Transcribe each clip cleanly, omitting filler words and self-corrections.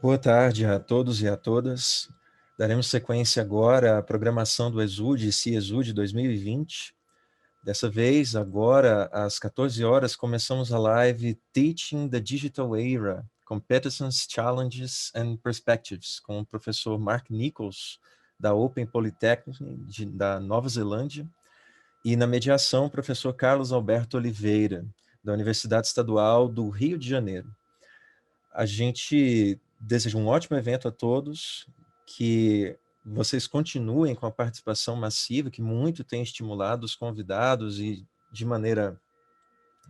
Boa tarde a todos e a todas. Daremos sequência agora à programação do ESUD e CIESUD 2020. Dessa vez, agora, às 14 horas, começamos a live Teaching the Digital Era, Competences, Challenges and Perspectives, com o professor Mark Nichols, da Open Polytechnic, da Nova Zelândia, e na mediação, o professor Carlos Alberto Oliveira, da Universidade Estadual do Rio de Janeiro. A gente deseja um ótimo evento a todos, que vocês continuem com a participação massiva, que muito tem estimulado os convidados e, de maneira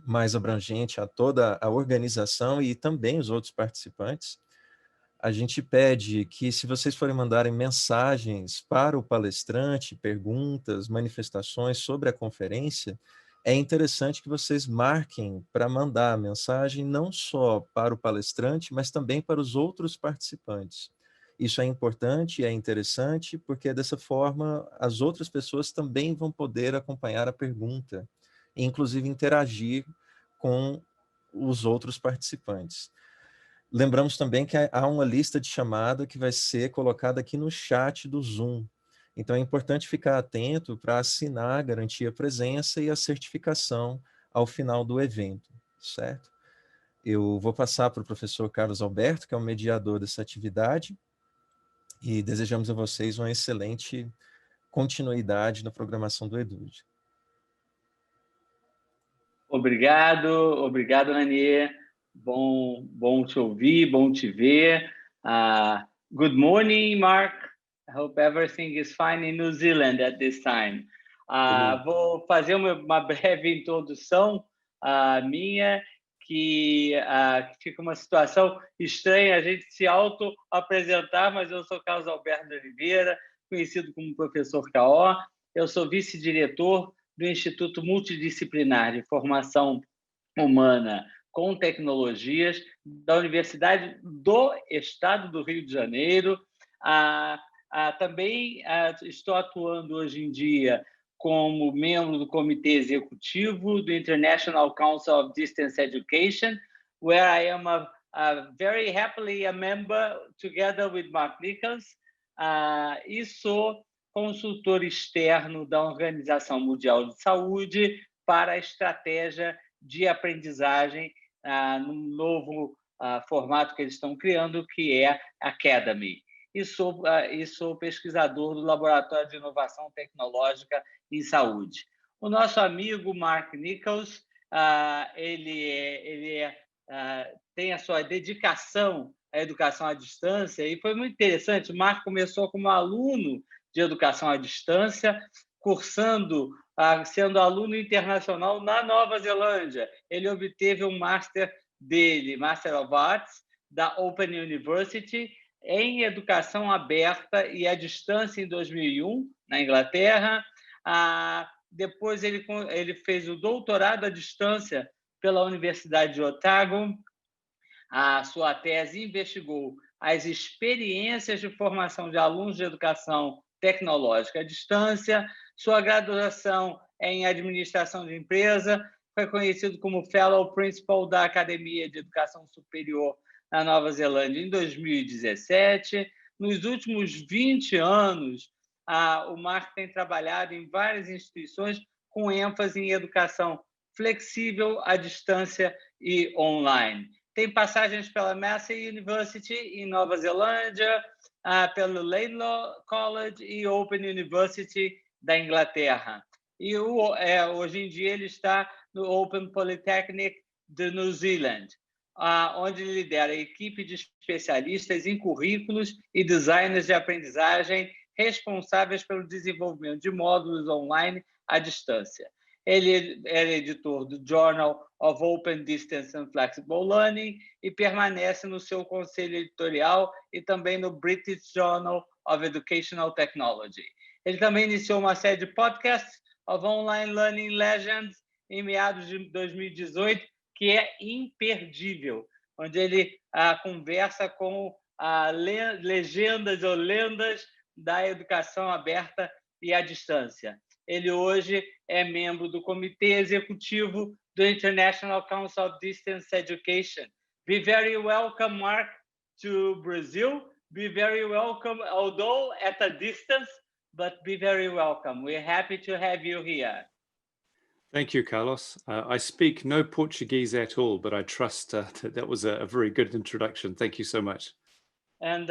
mais abrangente, a toda a organização e também os outros participantes. A gente pede que, se vocês forem mandarem mensagens para o palestrante, perguntas, manifestações sobre a conferência, é interessante que vocês marquem para mandar a mensagem não só para o palestrante, mas também para os outros participantes. Isso é importante e é interessante, porque dessa forma as outras pessoas também vão poder acompanhar a pergunta, e inclusive interagir com os outros participantes. Lembramos também que há uma lista de chamada que vai ser colocada aqui no chat do Zoom. Então é importante ficar atento para assinar, garantir a presença e a certificação ao final do evento, certo? Eu vou passar para o professor Carlos Alberto, que é o mediador dessa atividade, e desejamos a vocês uma excelente continuidade na programação do EDUD. Obrigado, Raniê. Bom te ouvir, bom te ver. Good morning, Mark. I hope everything is fine in New Zealand at this time. Vou fazer uma breve introdução minha, que fica uma situação estranha a gente se auto-apresentar, mas eu sou Carlos Alberto Oliveira, conhecido como professor K.O. Eu sou vice-diretor do Instituto Multidisciplinar de Formação Humana com Tecnologias da Universidade do Estado do Rio de Janeiro. Também estou atuando hoje em dia como membro do Comitê Executivo do International Council of Distance Education, where I am very happily a member together with Mark Nichols, e sou consultor externo da Organização Mundial de Saúde para a estratégia de aprendizagem no novo formato que eles estão criando, que é Academy. E sou pesquisador do Laboratório de Inovação Tecnológica em Saúde. O nosso amigo Mark Nichols, ele tem a sua dedicação à educação à distância, e foi muito interessante. O Mark começou como aluno de educação à distância, sendo aluno internacional na Nova Zelândia. Ele obteve um Master of Arts, da Open University, em Educação Aberta e à Distância em 2001, na Inglaterra. Depois ele fez o doutorado à distância pela Universidade de Otago. A sua tese investigou as experiências de formação de alunos de educação tecnológica à distância. Sua graduação é em Administração de Empresa, foi conhecido como Fellow Principal da Academia de Educação Superior na Nova Zelândia em 2017. Nos últimos 20 anos, o Mark tem trabalhado em várias instituições com ênfase em educação flexível, à distância e online. Tem passagens pela Massey University em Nova Zelândia, pelo Laidlaw College e Open University da Inglaterra. E hoje em dia ele está no Open Polytechnic de New Zealand, onde ele lidera a equipe de especialistas em currículos e designers de aprendizagem responsáveis pelo desenvolvimento de módulos online à distância. Ele é editor do Journal of Open Distance and Flexible Learning e permanece no seu conselho editorial e também no British Journal of Educational Technology. Ele também iniciou uma série de podcasts of Online Learning Legends em meados de 2018, que é imperdível, onde ele conversa com legendas ou lendas da educação aberta e à distância. Ele hoje é membro do Comitê Executivo do International Council of Distance Education. Be very welcome, Mark, to Brazil. Be very welcome, although at a distance, but be very welcome. We're happy to have you here. Thank you, Carlos. I speak no Portuguese at all, but I trust that was a very good introduction. Thank you so much. And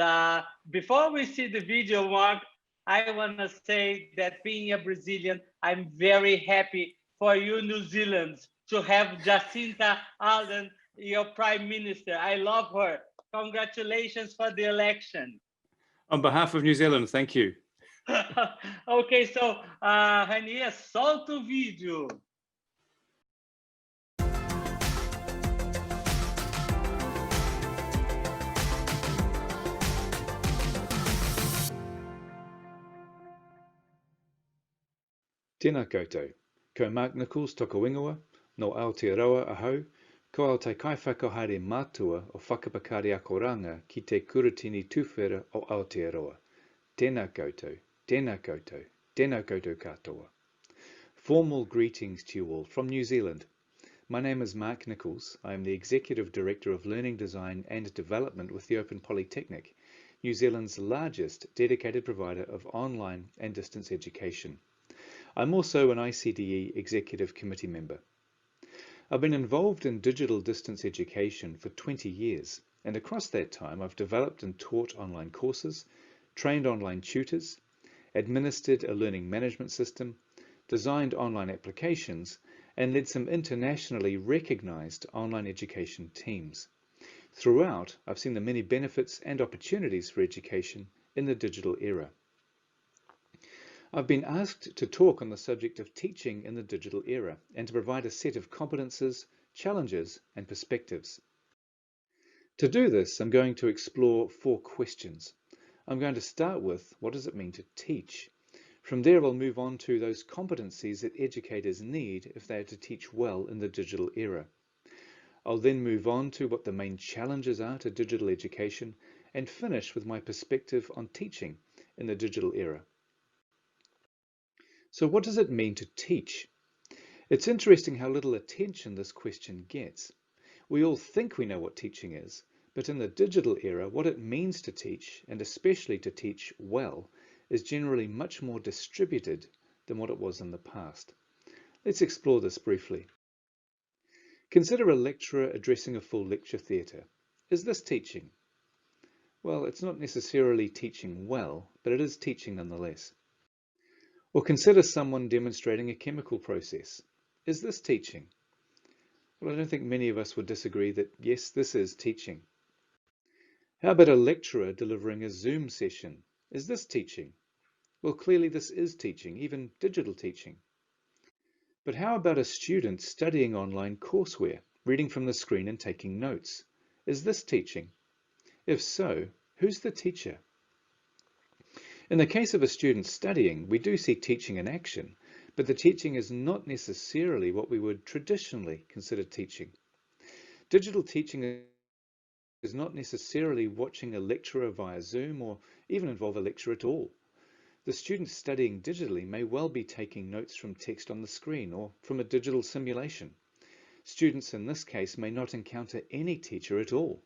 before we see the video, Mark, I want to say that being a Brazilian, I'm very happy for you, New Zealand, to have Jacinta Ardern, your Prime Minister. I love her. Congratulations for the election. On behalf of New Zealand, thank you. Ok, so, Raniê, solta o vídeo. Tēnā koutou, ko Mark Nichols toko ingoa, no Aotearoa ahau, ko au te kaiwhakahaere mātua o whakapakari akoranga ki te kuratini tuwhera o Aotearoa. Tēnā koutou, tēnā koutou, tēnā koutou katoa. Formal greetings to you all from New Zealand. My name is Mark Nichols. I am the Executive Director of Learning Design and Development with the Open Polytechnic, New Zealand's largest dedicated provider of online and distance education. I'm also an ICDE Executive Committee member. I've been involved in digital distance education for 20 years, and across that time I've developed and taught online courses, trained online tutors, administered a learning management system, designed online applications, and led some internationally recognized online education teams. Throughout, I've seen the many benefits and opportunities for education in the digital era. I've been asked to talk on the subject of teaching in the digital era and to provide a set of competences, challenges, and perspectives. To do this, I'm going to explore 4 questions. I'm going to start with, what does it mean to teach? From there, I'll move on to those competencies that educators need if they are to teach well in the digital era. I'll then move on to what the main challenges are to digital education and finish with my perspective on teaching in the digital era. So what does it mean to teach? It's interesting how little attention this question gets. We all think we know what teaching is, but in the digital era, what it means to teach, and especially to teach well, is generally much more distributed than what it was in the past. Let's explore this briefly. Consider a lecturer addressing a full lecture theatre. Is this teaching? Well, it's not necessarily teaching well, but it is teaching nonetheless. Or consider someone demonstrating a chemical process. Is this teaching? Well, I don't think many of us would disagree that yes, this is teaching. How about a lecturer delivering a Zoom session? Is this teaching? Well, clearly this is teaching, even digital teaching. But how about a student studying online courseware, reading from the screen and taking notes? Is this teaching? If so, who's the teacher? In the case of a student studying, we do see teaching in action, but the teaching is not necessarily what we would traditionally consider teaching. Digital teaching is not necessarily watching a lecturer via Zoom or even involve a lecture at all. The student studying digitally may well be taking notes from text on the screen or from a digital simulation. Students in this case may not encounter any teacher at all.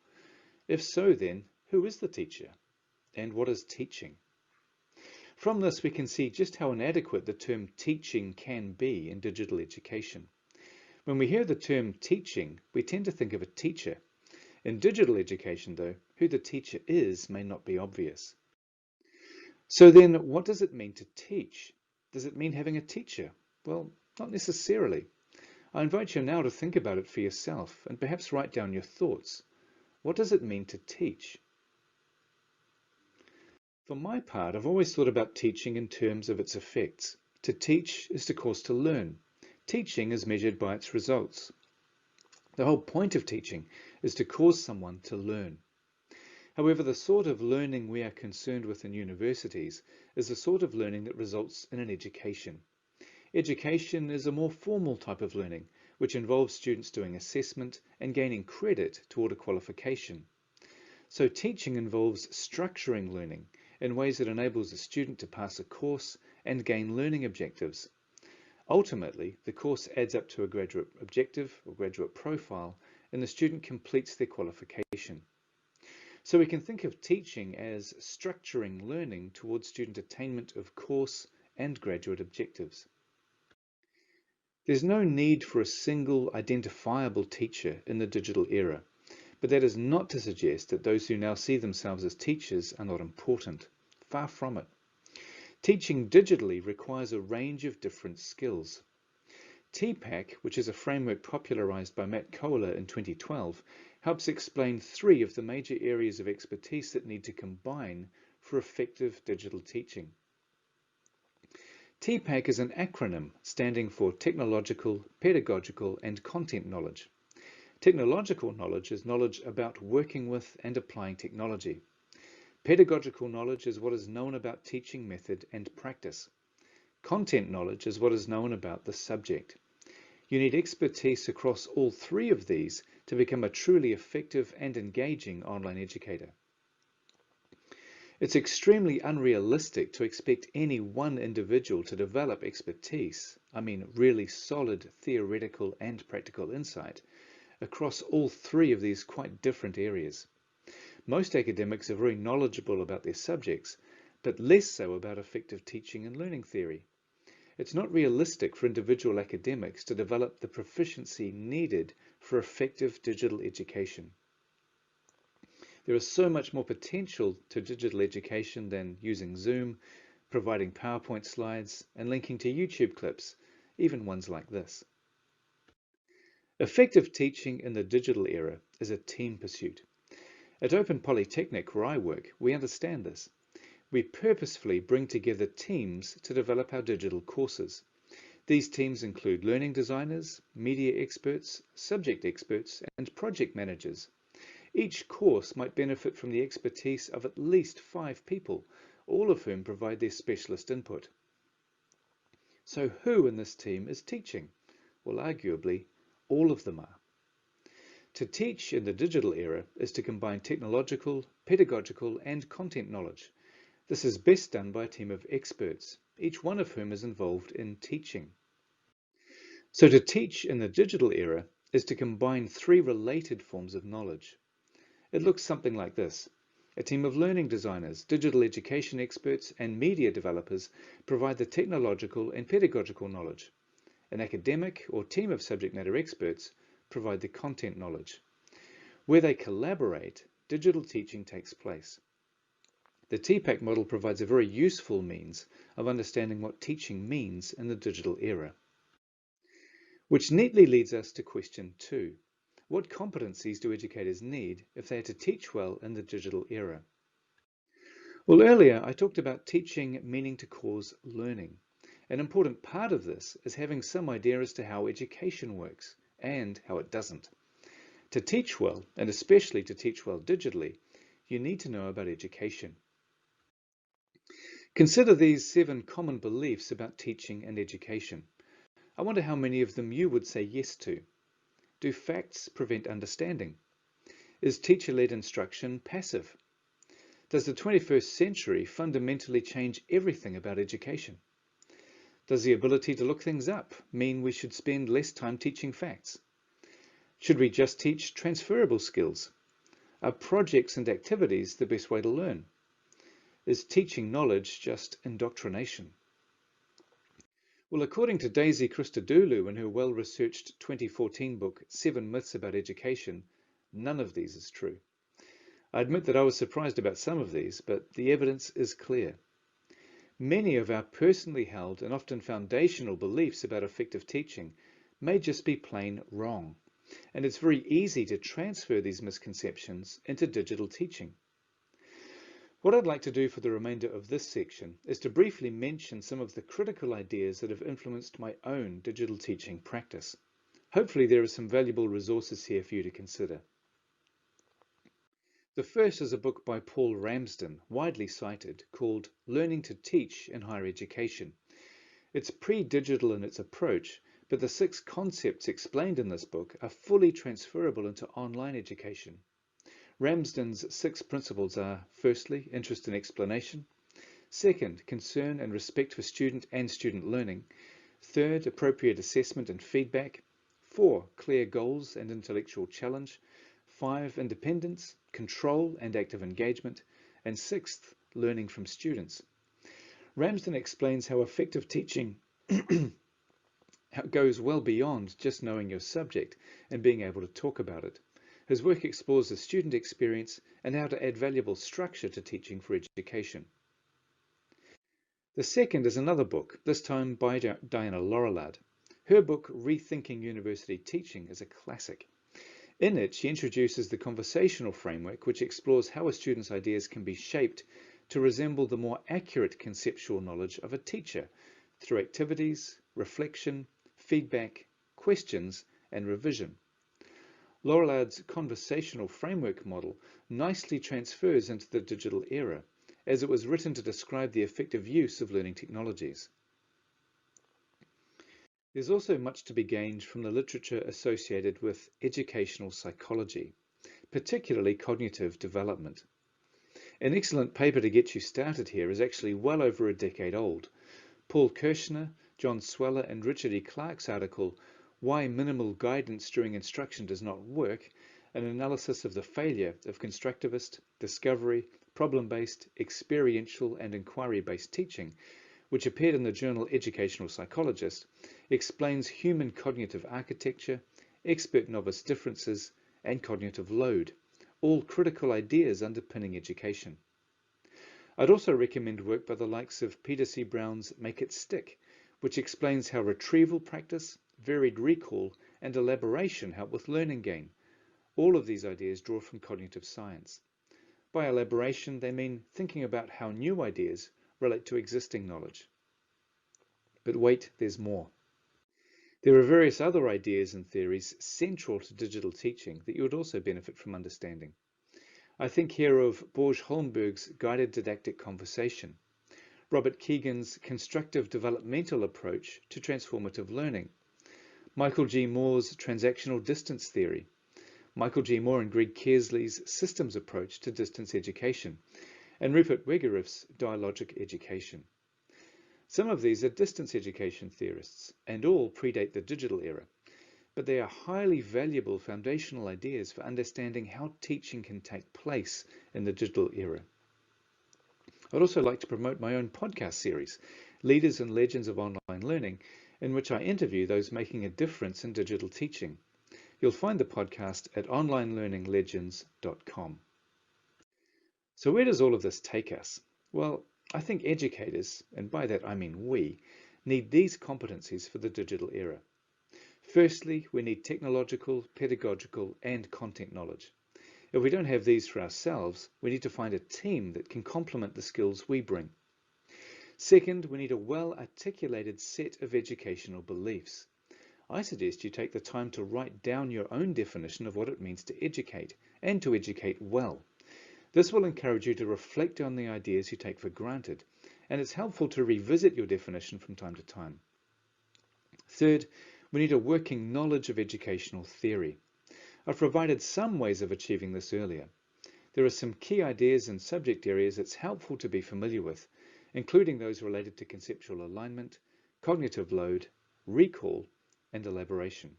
If so, then, who is the teacher? And what is teaching? From this, we can see just how inadequate the term teaching can be in digital education. When we hear the term teaching, we tend to think of a teacher. In digital education, though, who the teacher is may not be obvious. So then, what does it mean to teach? Does it mean having a teacher? Well, not necessarily. I invite you now to think about it for yourself and perhaps write down your thoughts. What does it mean to teach? For my part, I've always thought about teaching in terms of its effects. To teach is to cause to learn. Teaching is measured by its results. The whole point of teaching is to cause someone to learn. However, the sort of learning we are concerned with in universities is the sort of learning that results in an education. Education is a more formal type of learning, which involves students doing assessment and gaining credit toward a qualification. So teaching involves structuring learning in ways that enables a student to pass a course and gain learning objectives. Ultimately, the course adds up to a graduate objective or graduate profile, and the student completes their qualification. So we can think of teaching as structuring learning towards student attainment of course and graduate objectives. There's no need for a single identifiable teacher in the digital era, but that is not to suggest that those who now see themselves as teachers are not important. Far from it. Teaching digitally requires a range of different skills. TPACK, which is a framework popularized by Matt Kohler in 2012, helps explain 3 of the major areas of expertise that need to combine for effective digital teaching. TPACK is an acronym standing for Technological, Pedagogical, and Content Knowledge. Technological knowledge is knowledge about working with and applying technology. Pedagogical knowledge is what is known about teaching method and practice. Content knowledge is what is known about the subject. You need expertise across all 3 of these to become a truly effective and engaging online educator. It's extremely unrealistic to expect any one individual to develop expertise, really solid theoretical and practical insight, across all 3 of these quite different areas. Most academics are very knowledgeable about their subjects, but less so about effective teaching and learning theory. It's not realistic for individual academics to develop the proficiency needed for effective digital education. There is so much more potential to digital education than using Zoom, providing PowerPoint slides, and linking to YouTube clips, even ones like this. Effective teaching in the digital era is a team pursuit. At Open Polytechnic, where I work, we understand this. We purposefully bring together teams to develop our digital courses. These teams include learning designers, media experts, subject experts, and project managers. Each course might benefit from the expertise of at least 5 people, all of whom provide their specialist input. So who in this team is teaching? Well, arguably, all of them are. To teach in the digital era is to combine technological, pedagogical, and content knowledge. This is best done by a team of experts, each one of whom is involved in teaching. So to teach in the digital era is to combine 3 related forms of knowledge. It looks something like this. A team of learning designers, digital education experts, and media developers provide the technological and pedagogical knowledge. An academic or team of subject matter experts provide the content knowledge. Where they collaborate, digital teaching takes place. The TPACK model provides a very useful means of understanding what teaching means in the digital era. Which neatly leads us to question 2. What competencies do educators need if they are to teach well in the digital era? Well, earlier I talked about teaching meaning to cause learning. An important part of this is having some idea as to how education works and how it doesn't. To teach well, and especially to teach well digitally, you need to know about education. Consider these 7 common beliefs about teaching and education. I wonder how many of them you would say yes to. Do facts prevent understanding? Is teacher-led instruction passive? Does the 21st century fundamentally change everything about education? Does the ability to look things up mean we should spend less time teaching facts? Should we just teach transferable skills? Are projects and activities the best way to learn? Is teaching knowledge just indoctrination? Well, according to Daisy Christodoulou in her well-researched 2014 book, 7 Myths About Education, none of these is true. I admit that I was surprised about some of these, but the evidence is clear. Many of our personally held and often foundational beliefs about effective teaching may just be plain wrong, and it's very easy to transfer these misconceptions into digital teaching. What I'd like to do for the remainder of this section is to briefly mention some of the critical ideas that have influenced my own digital teaching practice. Hopefully there are some valuable resources here for you to consider. The first is a book by Paul Ramsden, widely cited, called Learning to Teach in Higher Education. It's pre-digital in its approach, but the 6 concepts explained in this book are fully transferable into online education. Ramsden's 6 principles are: firstly, interest and explanation; second, concern and respect for student and student learning; third, appropriate assessment and feedback; 4, clear goals and intellectual challenge; 5, independence; control and active engagement, and sixth, learning from students. Ramsden explains how effective teaching goes well beyond just knowing your subject and being able to talk about it. His work explores the student experience and how to add valuable structure to teaching for education. The second is another book, this time by Diana Laurillard. Her book, Rethinking University Teaching, is a classic. In it, she introduces the conversational framework, which explores how a student's ideas can be shaped to resemble the more accurate conceptual knowledge of a teacher through activities, reflection, feedback, questions, and revision. Laurillard's conversational framework model nicely transfers into the digital era, as it was written to describe the effective use of learning technologies. There's also much to be gained from the literature associated with educational psychology, particularly cognitive development. An excellent paper to get you started here is actually well over a decade old. Paul Kirshner, John Sweller, and Richard E. Clark's article, Why Minimal Guidance During Instruction Does Not Work, an analysis of the failure of constructivist, discovery, problem-based, experiential, and inquiry-based teaching, which appeared in the journal Educational Psychologist, explains human cognitive architecture, expert-novice differences, and cognitive load, all critical ideas underpinning education. I'd also recommend work by the likes of Peter C. Brown's Make It Stick, which explains how retrieval practice, varied recall, and elaboration help with learning gain. All of these ideas draw from cognitive science. By elaboration, they mean thinking about how new ideas relate to existing knowledge. But wait, there's more. There are various other ideas and theories central to digital teaching that you would also benefit from understanding. I think here of Borge Holmberg's guided didactic conversation, Robert Keegan's constructive developmental approach to transformative learning, Michael G. Moore's transactional distance theory, Michael G. Moore and Greg Kearsley's systems approach to distance education, and Rupert Wegerif's dialogic education. Some of these are distance education theorists, and all predate the digital era, but they are highly valuable foundational ideas for understanding how teaching can take place in the digital era. I'd also like to promote my own podcast series, Leaders and Legends of Online Learning, in which I interview those making a difference in digital teaching. You'll find the podcast at onlinelearninglegends.com. So where does all of this take us? Well, I think educators, and by that I mean we, need these competencies for the digital era. Firstly, we need technological, pedagogical, and content knowledge. If we don't have these for ourselves, we need to find a team that can complement the skills we bring. Second, we need a well-articulated set of educational beliefs. I suggest you take the time to write down your own definition of what it means to educate, and to educate well. This will encourage you to reflect on the ideas you take for granted, and it's helpful to revisit your definition from time to time. Third, we need a working knowledge of educational theory. I've provided some ways of achieving this earlier. There are some key ideas and subject areas it's helpful to be familiar with, including those related to conceptual alignment, cognitive load, recall, and elaboration.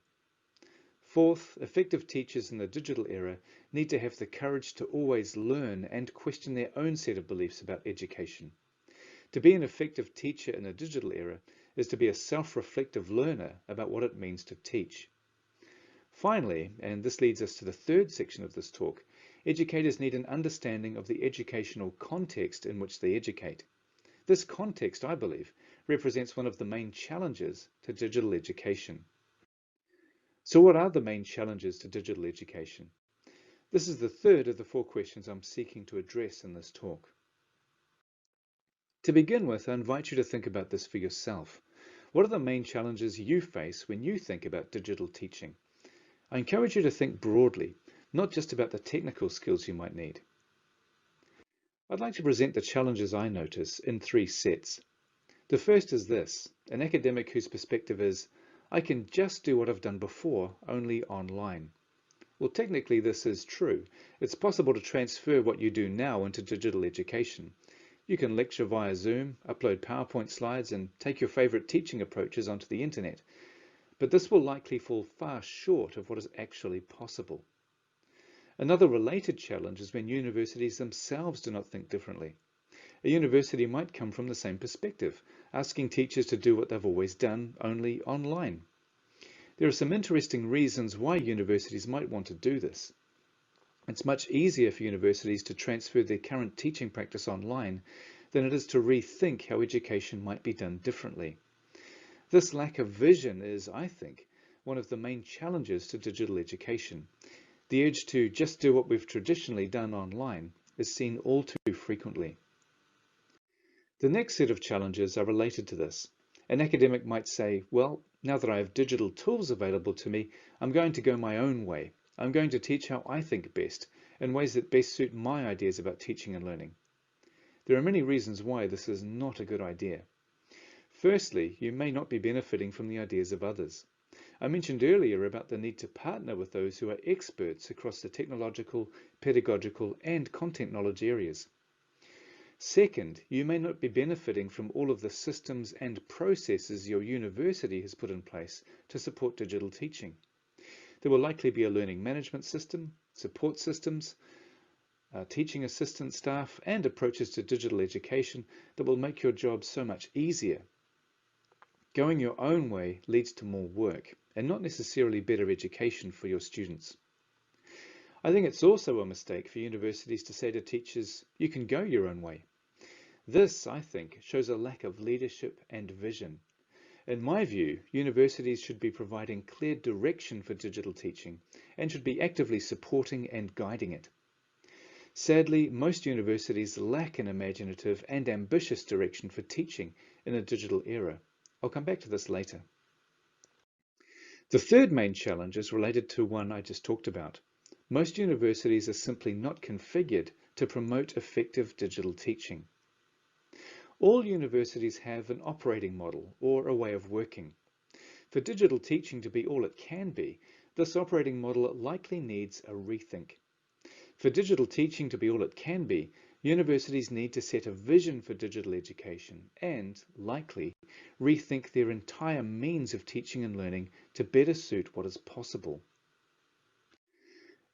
Fourth, effective teachers in the digital era need to have the courage to always learn and question their own set of beliefs about education. To be an effective teacher in the digital era is to be a self-reflective learner about what it means to teach. Finally, and this leads us to the third section of this talk, educators need an understanding of the educational context in which they educate. This context, I believe, represents one of the main challenges to digital education. So what are the main challenges to digital education? This is the third of the 4 questions I'm seeking to address in this talk. To begin with, I invite you to think about this for yourself. What are the main challenges you face when you think about digital teaching? I encourage you to think broadly, not just about the technical skills you might need. I'd like to present the challenges I notice in 3 sets. The first is this: an academic whose perspective is, I can just do what I've done before, only online. Well, technically this is true. It's possible to transfer what you do now into digital education. You can lecture via Zoom, upload PowerPoint slides, and take your favorite teaching approaches onto the internet. But this will likely fall far short of what is actually possible. Another related challenge is when universities themselves do not think differently. A university might come from the same perspective, asking teachers to do what they've always done, only online. There are some interesting reasons why universities might want to do this. It's much easier for universities to transfer their current teaching practice online than it is to rethink how education might be done differently. This lack of vision is, I think, one of the main challenges to digital education. The urge to just do what we've traditionally done online is seen all too frequently. The next set of challenges are related to this. An academic might say, well, now that I have digital tools available to me, I'm going to go my own way. I'm going to teach how I think best, in ways that best suit my ideas about teaching and learning. There are many reasons why this is not a good idea. Firstly, you may not be benefiting from the ideas of others. I mentioned earlier about the need to partner with those who are experts across the technological, pedagogical, and content knowledge areas. Second, you may not be benefiting from all of the systems and processes your university has put in place to support digital teaching. There will likely be a learning management system, support systems, teaching assistant staff, and approaches to digital education that will make your job so much easier. Going your own way leads to more work and not necessarily better education for your students. I think it's also a mistake for universities to say to teachers, you can go your own way. This, I think, shows a lack of leadership and vision. In my view, universities should be providing clear direction for digital teaching and should be actively supporting and guiding it. Sadly, most universities lack an imaginative and ambitious direction for teaching in a digital era. I'll come back to this later. The third main challenge is related to one I just talked about. Most universities are simply not configured to promote effective digital teaching. All universities have an operating model or a way of working. For digital teaching to be all it can be, this operating model likely needs a rethink. For digital teaching to be all it can be, universities need to set a vision for digital education and, likely, rethink their entire means of teaching and learning to better suit what is possible.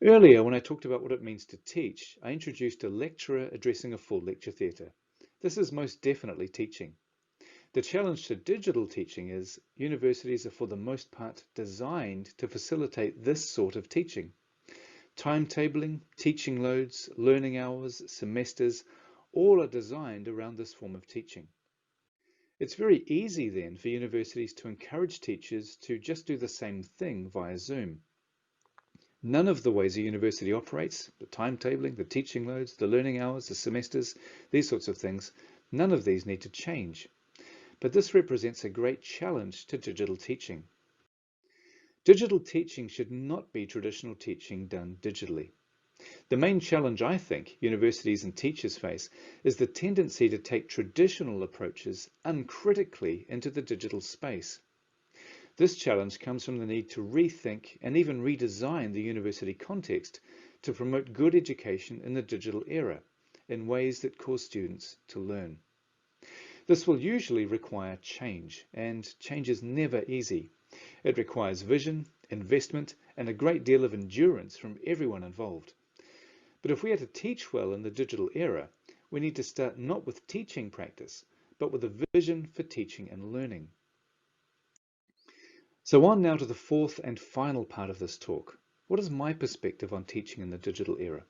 Earlier, when I talked about what it means to teach, I introduced a lecturer addressing a full lecture theatre. This is most definitely teaching. The challenge to digital teaching is universities are for the most part designed to facilitate this sort of teaching. Timetabling, teaching loads, learning hours, semesters, all are designed around this form of teaching. It's very easy then for universities to encourage teachers to just do the same thing via Zoom. None of the ways a university operates, the timetabling, the teaching loads, the learning hours, the semesters, these sorts of things, none of these need to change. But this represents a great challenge to digital teaching. Digital teaching should not be traditional teaching done digitally. The main challenge I think universities and teachers face is the tendency to take traditional approaches uncritically into the digital space. This challenge comes from the need to rethink and even redesign the university context to promote good education in the digital era in ways that cause students to learn. This will usually require change, and change is never easy. It requires vision, investment, and a great deal of endurance from everyone involved. But if we are to teach well in the digital era, we need to start not with teaching practice, but with a vision for teaching and learning. So on now to the fourth and final part of this talk. What is my perspective on teaching in the digital era?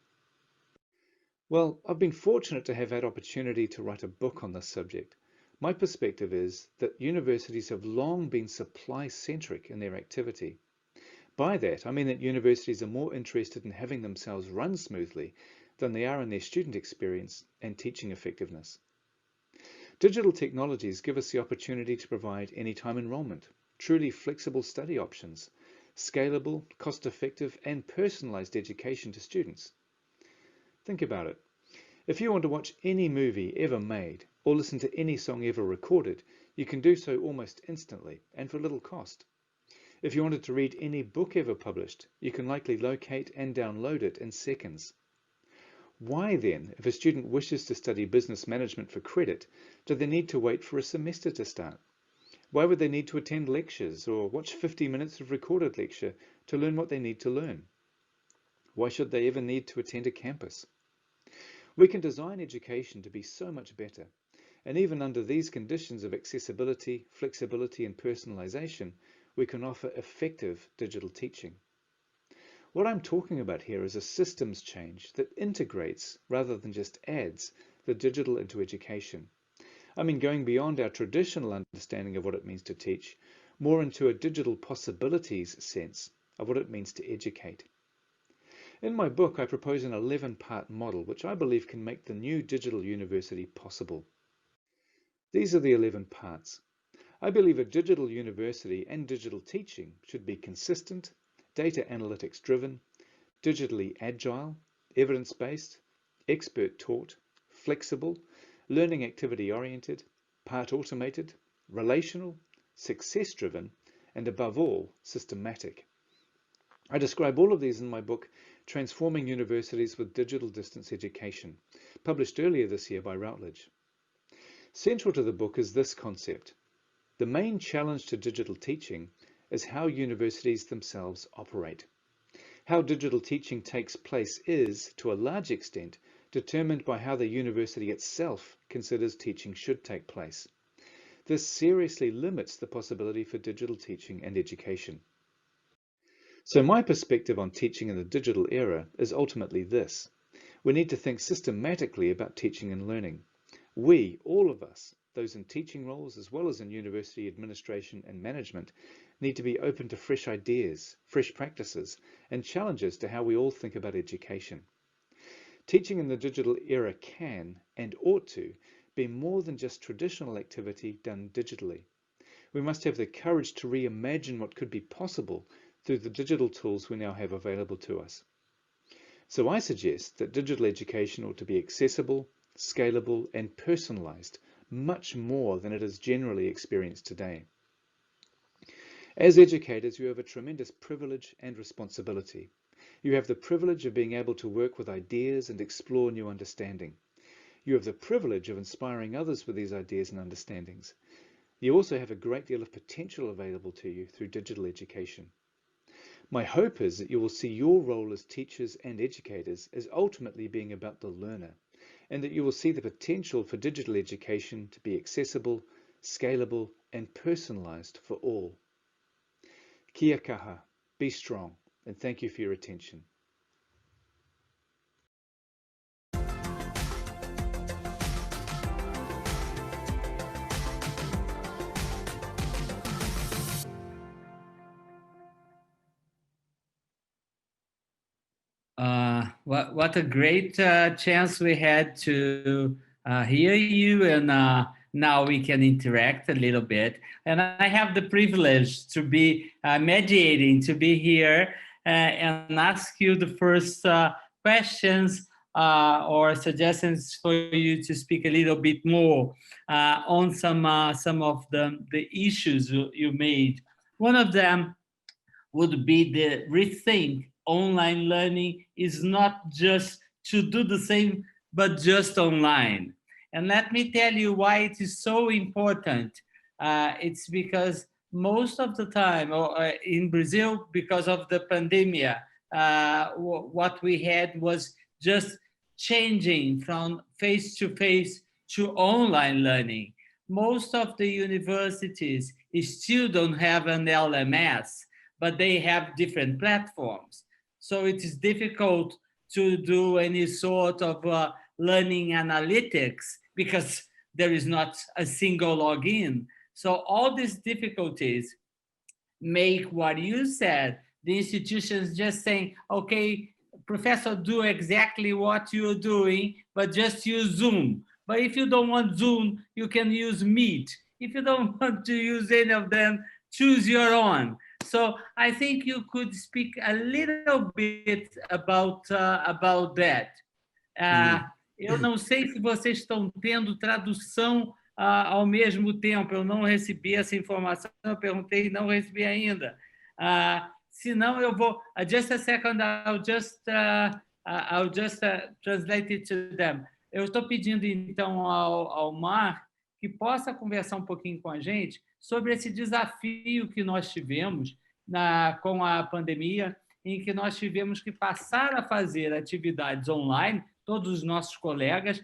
Well, I've been fortunate to have had opportunity to write a book on this subject. My perspective is that universities have long been supply-centric in their activity. By that, I mean that universities are more interested in having themselves run smoothly than they are in their student experience and teaching effectiveness. Digital technologies give us the opportunity to provide anytime enrollment, truly flexible study options, scalable, cost-effective, and personalized education to students. Think about it. If you want to watch any movie ever made or listen to any song ever recorded, you can do so almost instantly and for little cost. If you wanted to read any book ever published, you can likely locate and download it in seconds. Why then, if a student wishes to study business management for credit, do they need to wait for a semester to start? Why would they need to attend lectures or watch 50 minutes of recorded lecture to learn what they need to learn? Why should they ever need to attend a campus? We can design education to be so much better, and even under these conditions of accessibility, flexibility, and personalization, we can offer effective digital teaching. What I'm talking about here is a systems change that integrates, rather than just adds, the digital into education. I mean, going beyond our traditional understanding of what it means to teach, more into a digital possibilities sense of what it means to educate. In my book, I propose an 11-part model, which I believe can make the new digital university possible. These are the 11 parts. I believe a digital university and digital teaching should be consistent, data analytics driven, digitally agile, evidence-based, expert taught, flexible, learning activity oriented, part automated, relational, success driven, and above all, systematic. I describe all of these in my book, Transforming Universities with Digital Distance Education, published earlier this year by Routledge. Central to the book is this concept. The main challenge to digital teaching is how universities themselves operate. How digital teaching takes place is, to a large extent, determined by how the university itself considers teaching should take place. This seriously limits the possibility for digital teaching and education. So my perspective on teaching in the digital era is ultimately this. We need to think systematically about teaching and learning. We, all of us, those in teaching roles as well as in university administration and management, need to be open to fresh ideas, fresh practices, and challenges to how we all think about education. Teaching in the digital era can, and ought to, be more than just traditional activity done digitally. We must have the courage to reimagine what could be possible through the digital tools we now have available to us. So I suggest that digital education ought to be accessible, scalable, and personalized, much more than it is generally experienced today. As educators, you have a tremendous privilege and responsibility. You have the privilege of being able to work with ideas and explore new understanding. You have the privilege of inspiring others with these ideas and understandings. You also have a great deal of potential available to you through digital education. My hope is that you will see your role as teachers and educators as ultimately being about the learner, and that you will see the potential for digital education to be accessible, scalable, and personalized for all. Kia kaha, be strong, and thank you for your attention. What a great chance we had to hear you, and now we can interact a little bit. And I have the privilege to be mediating, to be here and ask you the first questions or suggestions for you to speak a little bit more on some of the issues you made. One of them would be the rethink. Online learning is not just to do the same, but just online. And let me tell you why it is so important. It's because most of the time in Brazil, because of the pandemic, what we had was just changing from face-to-face to online learning. Most of the universities still don't have an LMS, but they have different platforms. So it is difficult to do any sort of learning analytics because there is not a single login. So all these difficulties make what you said, the institutions just saying, okay, professor, do exactly what you're doing, but just use Zoom. But if you don't want Zoom, you can use Meet. If you don't want to use any of them, choose your own. So I think you could speak a little bit about that. Eu não sei se vocês estão tendo tradução ao mesmo tempo. Eu não recebi essa informação, eu perguntei e não recebi ainda. Se não, eu vou... just a second, I'll just translate it to them. Eu estou pedindo, então, ao Mark que possa conversar um pouquinho com a gente sobre esse desafio que nós tivemos com a pandemia em que nós tivemos que passar a fazer atividades online, todos os nossos colegas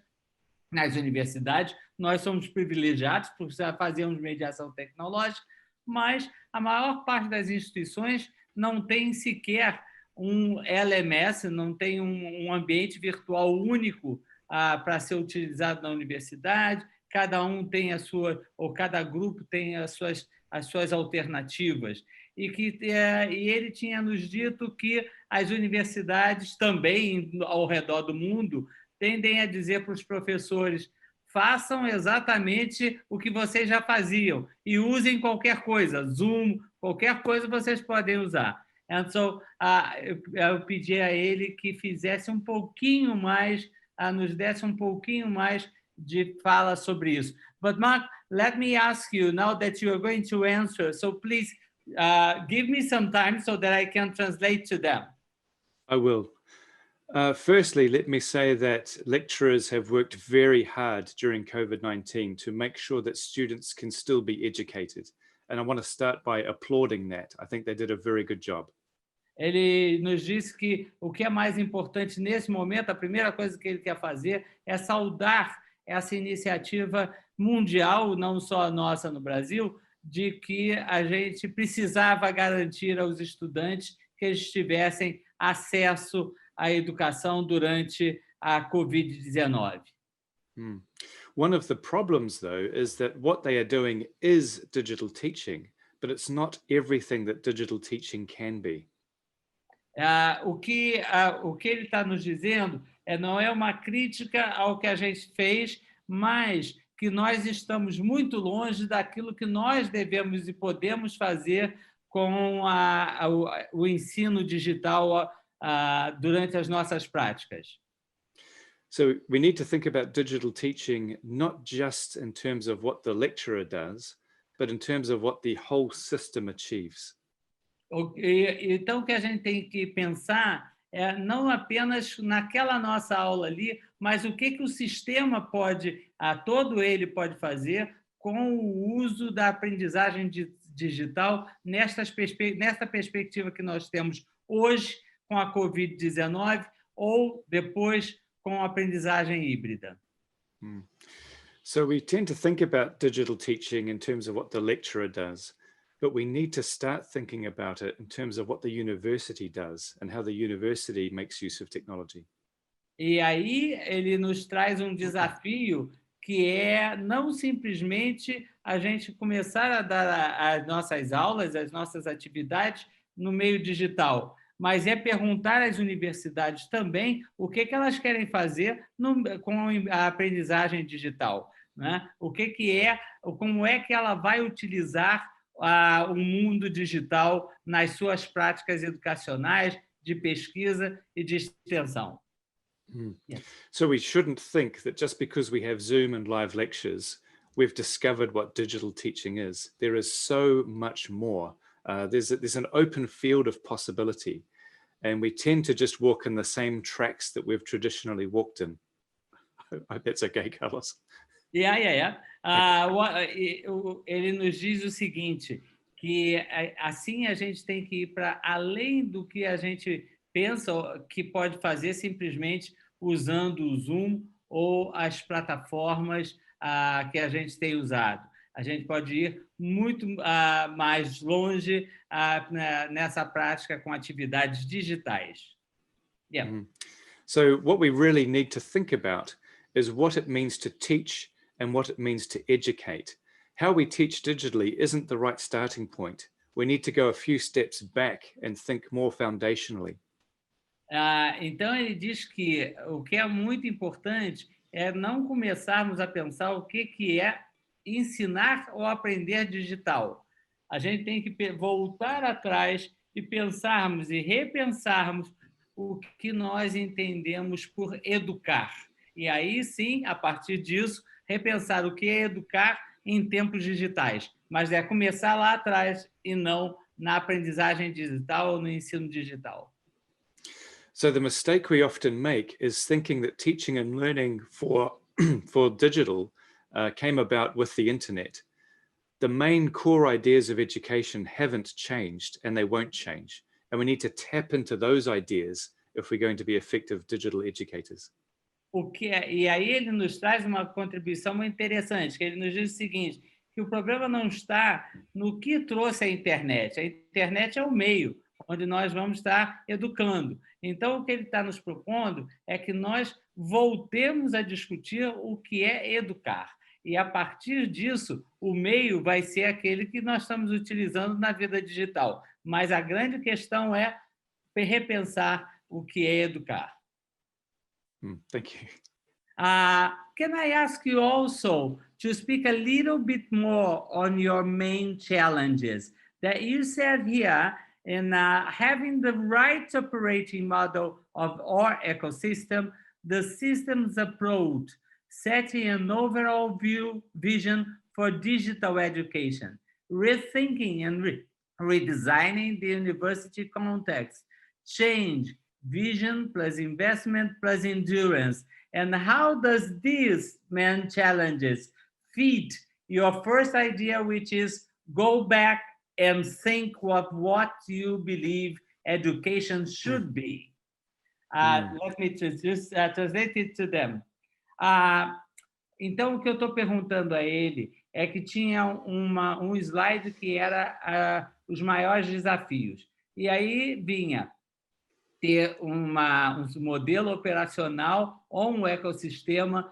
nas universidades. Nós somos privilegiados por fazermos mediação tecnológica, mas a maior parte das instituições não tem sequer um LMS, não tem um ambiente virtual único para ser utilizado na universidade. Cada um tem a sua, ou cada grupo tem as suas alternativas. E ele tinha nos dito que as universidades também, ao redor do mundo, tendem a dizer para os professores: façam exatamente o que vocês já faziam e usem qualquer coisa, Zoom, qualquer coisa vocês podem usar. Então, eu pedi a ele que fizesse um pouquinho mais, nos desse um pouquinho mais de fala sobre isso. But Mark, let me ask you, now that you are going to answer, so please give me some time so that I can translate to them. I will. Firstly, let me say that lecturers have worked very hard during COVID-19 to make sure that students can still be educated. And I want to start by applauding that. I think they did a very good job. Ele nos disse que o que é mais importante nesse momento, a primeira coisa que ele quer fazer é saudar essa iniciativa mundial, não só a nossa no Brasil, de que a gente precisava garantir aos estudantes que eles tivessem acesso à educação durante a Covid-19. One of the problems, though, is that what they are doing is digital teaching, but it's not everything that digital teaching can be. O que ele está nos dizendo não é uma crítica ao que a gente fez, mas que nós estamos muito longe daquilo que nós devemos e podemos fazer com o ensino digital durante as nossas práticas. So we need to think about digital teaching not just in terms of what the lecturer does, but in terms of what the whole system achieves. Então, o que a gente tem que pensar é não apenas naquela nossa aula ali, mas o que o sistema todo ele pode fazer com o uso da aprendizagem digital nesta perspectiva que nós temos hoje com a Covid-19 ou depois com a aprendizagem híbrida. So we tend to think about digital teaching in terms of what the lecturer does. But we need to start thinking about it in terms of what the university does and how the university makes use of technology. E aí ele nos traz um desafio que é não simplesmente a gente começar a dar as nossas aulas, as nossas atividades no meio digital, mas é perguntar às universidades também o que elas querem fazer com a aprendizagem digital, né? Como é que ela vai utilizar o mundo digital nas suas práticas educacionais, de pesquisa e de extensão. Yeah. So we shouldn't think that just because we have Zoom and live lectures, we've discovered what digital teaching is. There is so much more. There's an open field of possibility, and we tend to just walk in the same tracks that we've traditionally walked in. I hope that's okay, Carlos. Yeah. Ele nos diz o seguinte, que assim a gente tem que ir para além do que a gente pensa que pode fazer simplesmente usando o Zoom ou as plataformas que a gente tem usado. A gente pode ir muito mais longe nessa prática com atividades digitais. Yeah. So what we really need to think about is what it means to teach and what it means to educate. How we teach digitally isn't the right starting point. We need to go a few steps back and think more foundationally. Então, ele diz que o que é muito importante é não começarmos a pensar o que é ensinar ou aprender digital. A gente tem que voltar atrás e pensarmos e repensarmos o que nós entendemos por educar. E aí, sim, a partir disso, repensar o que é educar em tempos digitais. Mas é começar lá atrás e não na aprendizagem digital ou no ensino digital. So the mistake we often make is thinking that teaching and learning for digital came about with the internet. The main core ideas of education haven't changed and they won't change. And we need to tap into those ideas if we're going to be effective digital educators. E aí ele nos traz uma contribuição muito interessante, que ele nos diz o seguinte, que o problema não está no que trouxe a internet. A internet é o meio onde nós vamos estar educando. Então, o que ele está nos propondo é que nós voltemos a discutir o que é educar. E, a partir disso, o meio vai ser aquele que nós estamos utilizando na vida digital. Mas a grande questão é repensar o que é educar. Thank you. Can I ask you also to speak a little bit more on your main challenges that you said here in having the right operating model of our ecosystem, the systems approach, setting an overall vision for digital education, rethinking and redesigning the university context, change, vision plus investment plus endurance. And how does these main challenges fit your first idea, which is go back and think what you believe education should be? Let me just translate it to them. Então, o que eu estou perguntando a ele é que tinha um slide que era os maiores desafios. E aí vinha ter um modelo operacional ou um ecossistema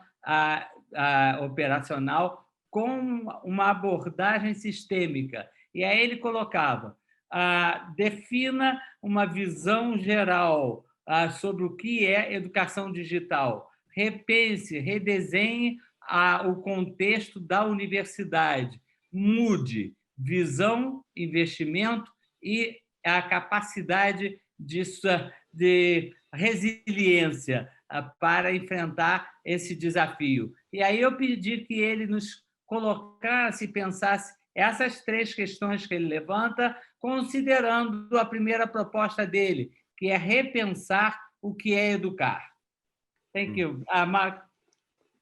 operacional com uma abordagem sistêmica. E aí ele colocava, defina uma visão geral sobre o que é educação digital, repense, redesenhe o contexto da universidade, mude visão, investimento e a capacidade de resiliência para enfrentar esse desafio. E aí eu pedi que ele nos colocasse e pensasse essas três questões que ele levanta, considerando a primeira proposta dele, que é repensar o que é educar. Thank you. Mark.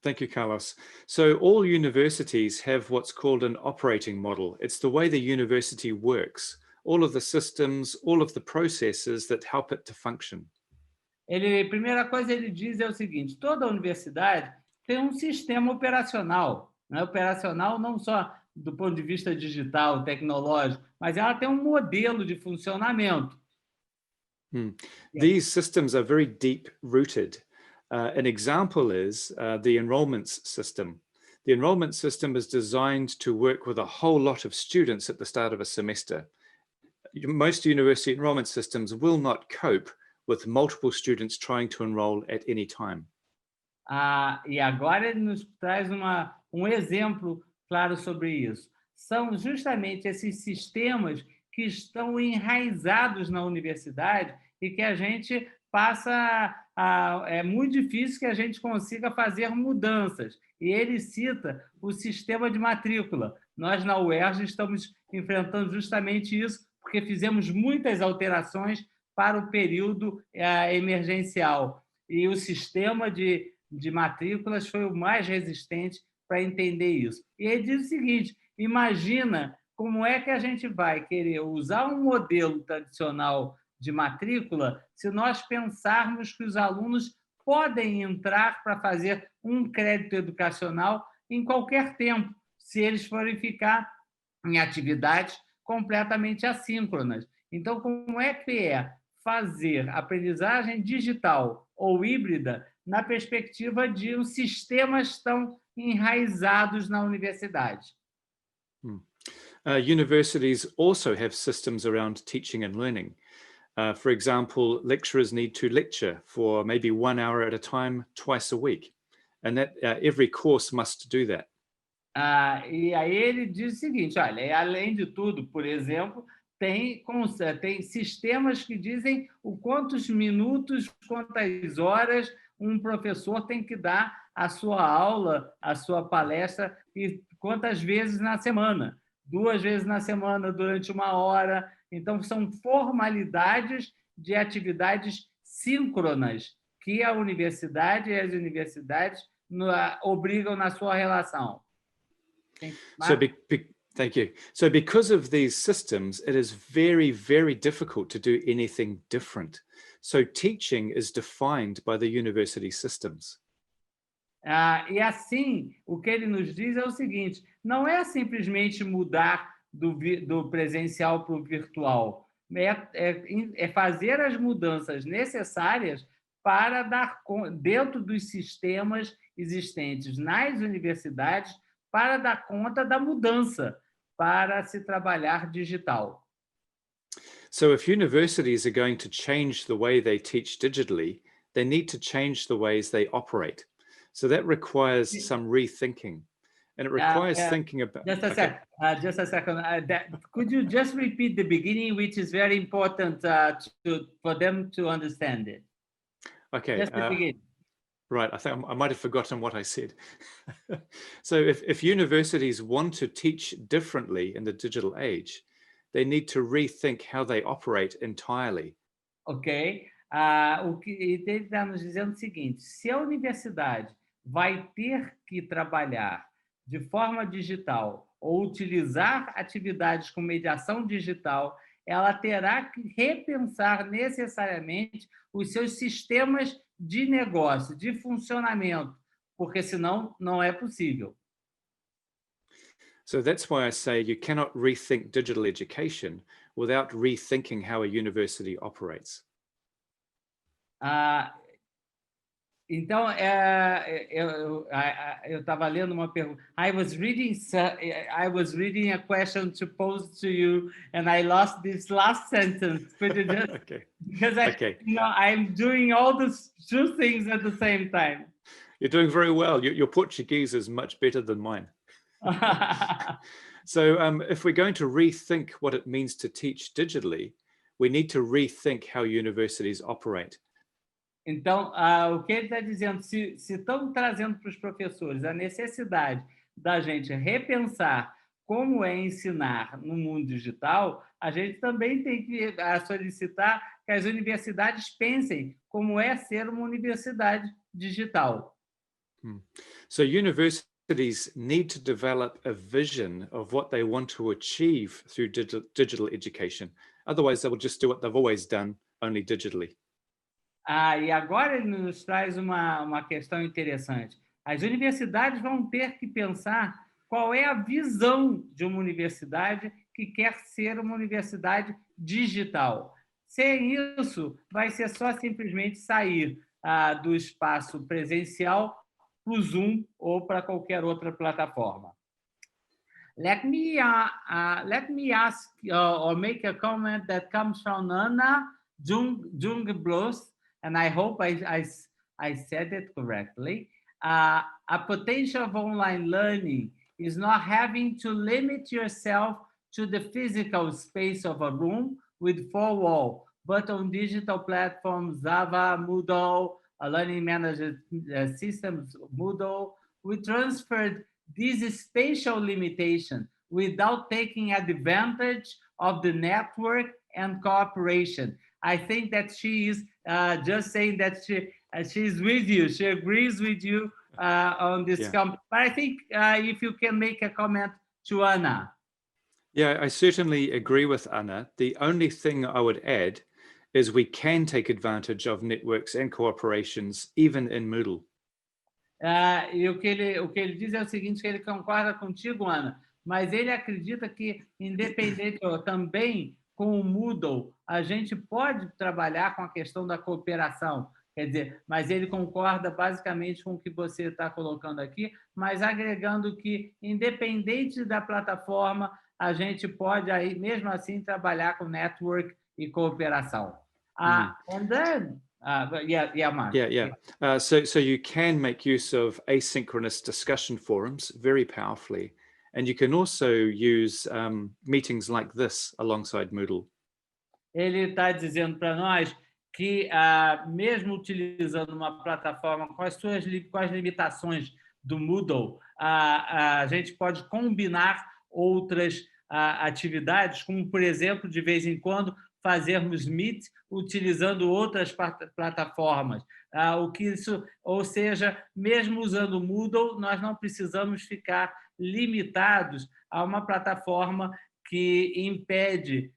Thank you, Carlos. So all universities have what's called an operating model. It's the way the university works. All of the systems, all of the processes that help it to function. A primeira coisa ele diz é o seguinte, toda universidade tem um sistema operacional, né? Operacional não só do ponto de vista digital, tecnológico, mas ela tem um modelo de funcionamento. These systems are very deep-rooted. An example is the enrollments system. The enrollment system is designed to work with a whole lot of students at the start of a semester. Most university enrollment systems will not cope with multiple students trying to enroll at any time. E agora ele nos traz um exemplo claro sobre isso. São justamente esses sistemas que estão enraizados na universidade e que a gente é muito difícil que a gente consiga fazer mudanças. E ele cita o sistema de matrícula. Nós, na UERJ, estamos enfrentando justamente isso, porque fizemos muitas alterações para o período emergencial. E o sistema de matrículas foi o mais resistente para entender isso. E ele diz o seguinte, imagina como é que a gente vai querer usar um modelo tradicional de matrícula se nós pensarmos que os alunos podem entrar para fazer um crédito educacional em qualquer tempo, se eles forem ficar em atividades completamente assíncronas. Então, como é que é fazer aprendizagem digital ou híbrida na perspectiva de sistemas tão enraizados na universidade? Universities also have systems around teaching and learning. For example, lecturers need to lecture for maybe 1 hour at a time, twice a week. And that every course must do that. E aí ele diz o seguinte, olha, além de tudo, por exemplo, tem sistemas que dizem o quantos minutos, quantas horas um professor tem que dar a sua aula, a sua palestra, e quantas vezes na semana. 2 vezes na semana, durante 1 hora. Então, são formalidades de atividades síncronas que a universidade e as universidades obrigam na sua relação. Thank you. So because of these systems, it is very, very difficult to do anything different. So teaching is defined by the university systems. E assim, o que ele nos diz é o seguinte, não é simplesmente mudar do presencial para o virtual, é fazer as mudanças necessárias para dar dentro dos sistemas existentes nas universidades para dar conta da mudança, para se trabalhar digital. So if universities are going to change the way they teach digitally, they need to change the ways they operate. So that requires some rethinking. And it requires thinking about... Just a second. Could you just repeat the beginning, which is very important for them to understand it? Okay. Just the beginning. Right, I think I might have forgotten what I said. So if universities want to teach differently in the digital age, they need to rethink how they operate entirely. Ok. O que ele está nos dizendo é o seguinte, se a universidade vai ter que trabalhar de forma digital ou utilizar atividades com mediação digital, ela terá que repensar necessariamente os seus sistemas de negócio, de funcionamento, porque senão não é possível. So that's why I say you cannot rethink digital education without rethinking how a university operates. Então, eu estava lendo uma pergunta. I was reading a question to pose to you, and I lost this last sentence. Could you just? Okay. Because I'm doing all those two things at the same time. You're doing very well. Your Portuguese is much better than mine. So if we're going to rethink what it means to teach digitally, we need to rethink how universities operate. Então, o que ele está dizendo, se estão trazendo para os professores a necessidade da gente repensar como é ensinar no mundo digital, a gente também tem que solicitar que as universidades pensem como é ser uma universidade digital. So universities need to develop a vision of what they want to achieve through digital education. Otherwise, they will just do what they've always done, only digitally. E agora ele nos traz uma questão interessante. As universidades vão ter que pensar qual é a visão de uma universidade que quer ser uma universidade digital. Sem isso, vai ser só simplesmente sair do espaço presencial para o Zoom ou para qualquer outra plataforma. Let me ask or make a comment that comes from Anna Jungblos, and I hope I said it correctly. A potential of online learning is not having to limit yourself to the physical space of a room with four walls, but on digital platforms, Java, Moodle, learning management systems, Moodle, we transferred this spatial limitation without taking advantage of the network and cooperation. I think that she is just saying that she's with you. She agrees with you on this. But I think if you can make a comment to Anna. Yeah, I certainly agree with Anna. The only thing I would add is we can take advantage of networks and cooperations, even in Moodle. E o que ele diz é o seguinte, que ele concorda contigo, Ana, mas ele acredita que, independente também com o Moodle, a gente pode trabalhar com a questão da cooperação. Quer dizer, mas ele concorda basicamente com o que você está colocando aqui, mas agregando que, independente da plataforma, a gente pode, aí, mesmo assim, trabalhar com network e cooperação. And then, Mark. So you can make use of asynchronous discussion forums very powerfully. And you can also use meetings like this alongside Moodle. Ele está dizendo para nós que, mesmo utilizando uma plataforma com as limitações do Moodle, a gente pode combinar outras atividades, como, por exemplo, de vez em quando, fazermos Meet utilizando outras plataformas. Ou seja, mesmo usando o Moodle, nós não precisamos ficar limitados a uma plataforma que impede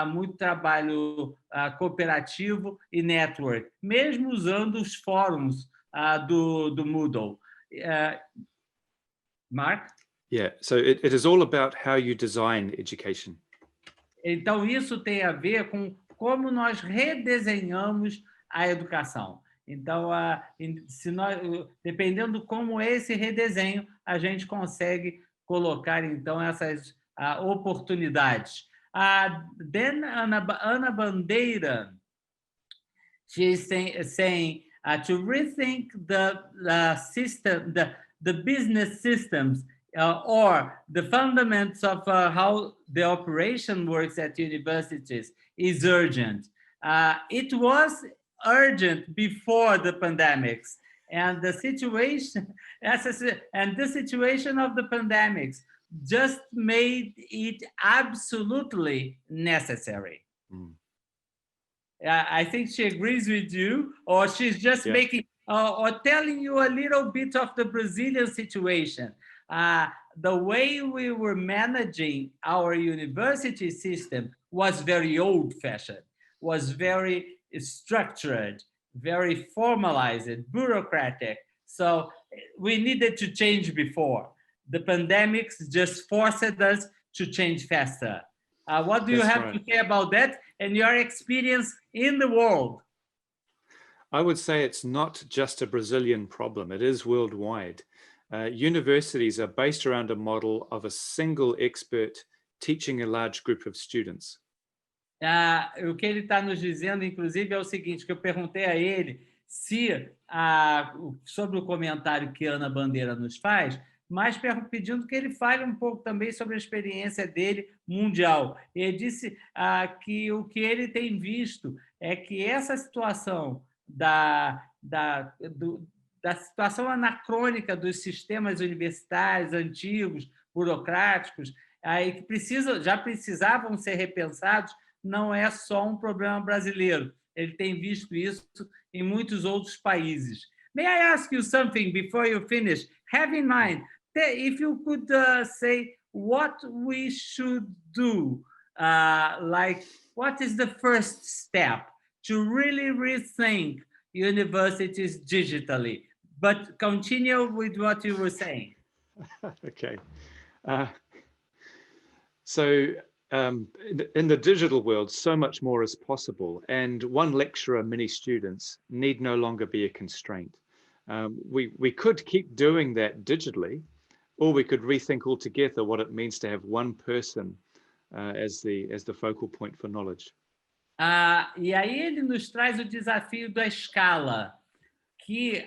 muito trabalho cooperativo e network, mesmo usando os fóruns do Moodle. Mark? Yeah, so it is all about how you design education. Então, isso tem a ver com como nós redesenhamos a educação. Então, dependendo de como é esse redesenho, a gente consegue colocar, então, essas oportunidades. Then Ana Bandeira, she's saying to rethink the system, the business systems, or the fundamentals of how the operation works at universities is urgent. It was urgent before the pandemics, and the situation of the pandemics just made it absolutely necessary. I think she agrees with you, or she's just making or telling you a little bit of the Brazilian situation. The way we were managing our university system was very old-fashioned, was very structured, very formalized, bureaucratic. So we needed to change before. The pandemics just forced us to change faster. What do you have to say about that and your experience in the world? I would say it's not just a Brazilian problem, it is worldwide. Universities are based around a model of a single expert teaching a large group of students. O que ele está nos dizendo, inclusive, é o seguinte, que eu perguntei a ele sobre o comentário que Ana Bandeira nos faz, mas pedindo que ele fale um pouco também sobre a experiência dele mundial. Ele disse que o que ele tem visto é que essa situação da situação anacrônica dos sistemas universitários antigos, burocráticos, que já precisavam ser repensados, não é só um problema brasileiro. Ele tem visto isso em muitos outros países. May I ask you something before you finish? Have in mind, if you could say what we should do, like what is the first step to really rethink universities digitally? But continue with what you were saying. Okay. In the digital world, so much more is possible, and one lecturer, many students, need no longer be a constraint. We could keep doing that digitally, or we could rethink altogether what it means to have one person as the focal point for knowledge. E aí ele nos traz o desafio da escala, que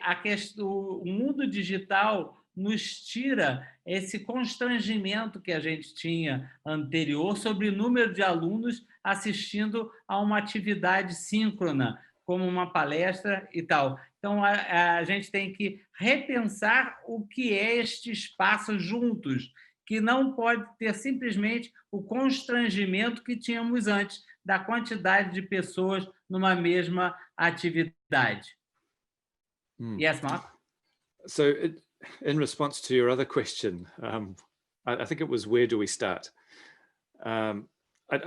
o mundo digital nos tira esse constrangimento que a gente tinha anterior sobre o número de alunos assistindo a uma atividade síncrona, como uma palestra e tal. Então, a gente tem que repensar o que é este espaço juntos, que não pode ter simplesmente o constrangimento que tínhamos antes da quantidade de pessoas numa mesma atividade. Yes, Mark? So, in response to your other question, I think it was, where do we start? I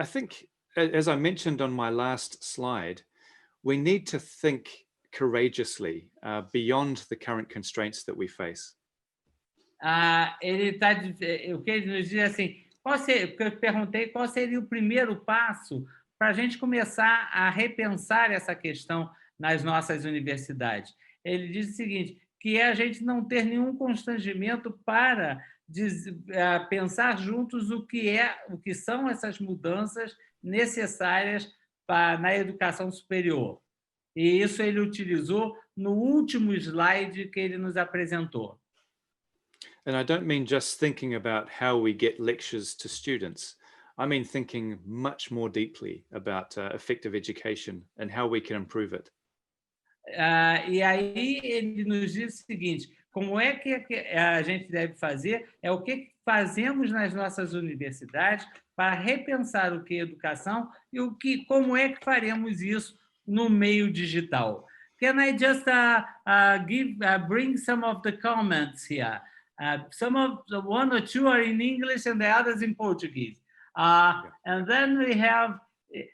think, as I mentioned on my last slide, we need to think courageously beyond the current constraints that we face. O que ele nos diz assim, porque eu perguntei qual seria o primeiro passo para a gente começar a repensar essa questão nas nossas universidades. Ele diz o seguinte, que é a gente não ter nenhum constrangimento para pensar juntos o que são essas mudanças necessárias na educação superior. E isso ele utilizou no último slide que ele nos apresentou. And I don't mean just thinking about how we get lectures to students. I mean thinking much more deeply about effective education and how we can improve it. E aí ele nos diz o seguinte, como é que a gente deve fazer, o que fazemos nas nossas universidades para repensar o que é educação e como é que faremos isso no meio digital. Can I just bring some of the comments here? One or two are in English and the others in Portuguese. And then we have,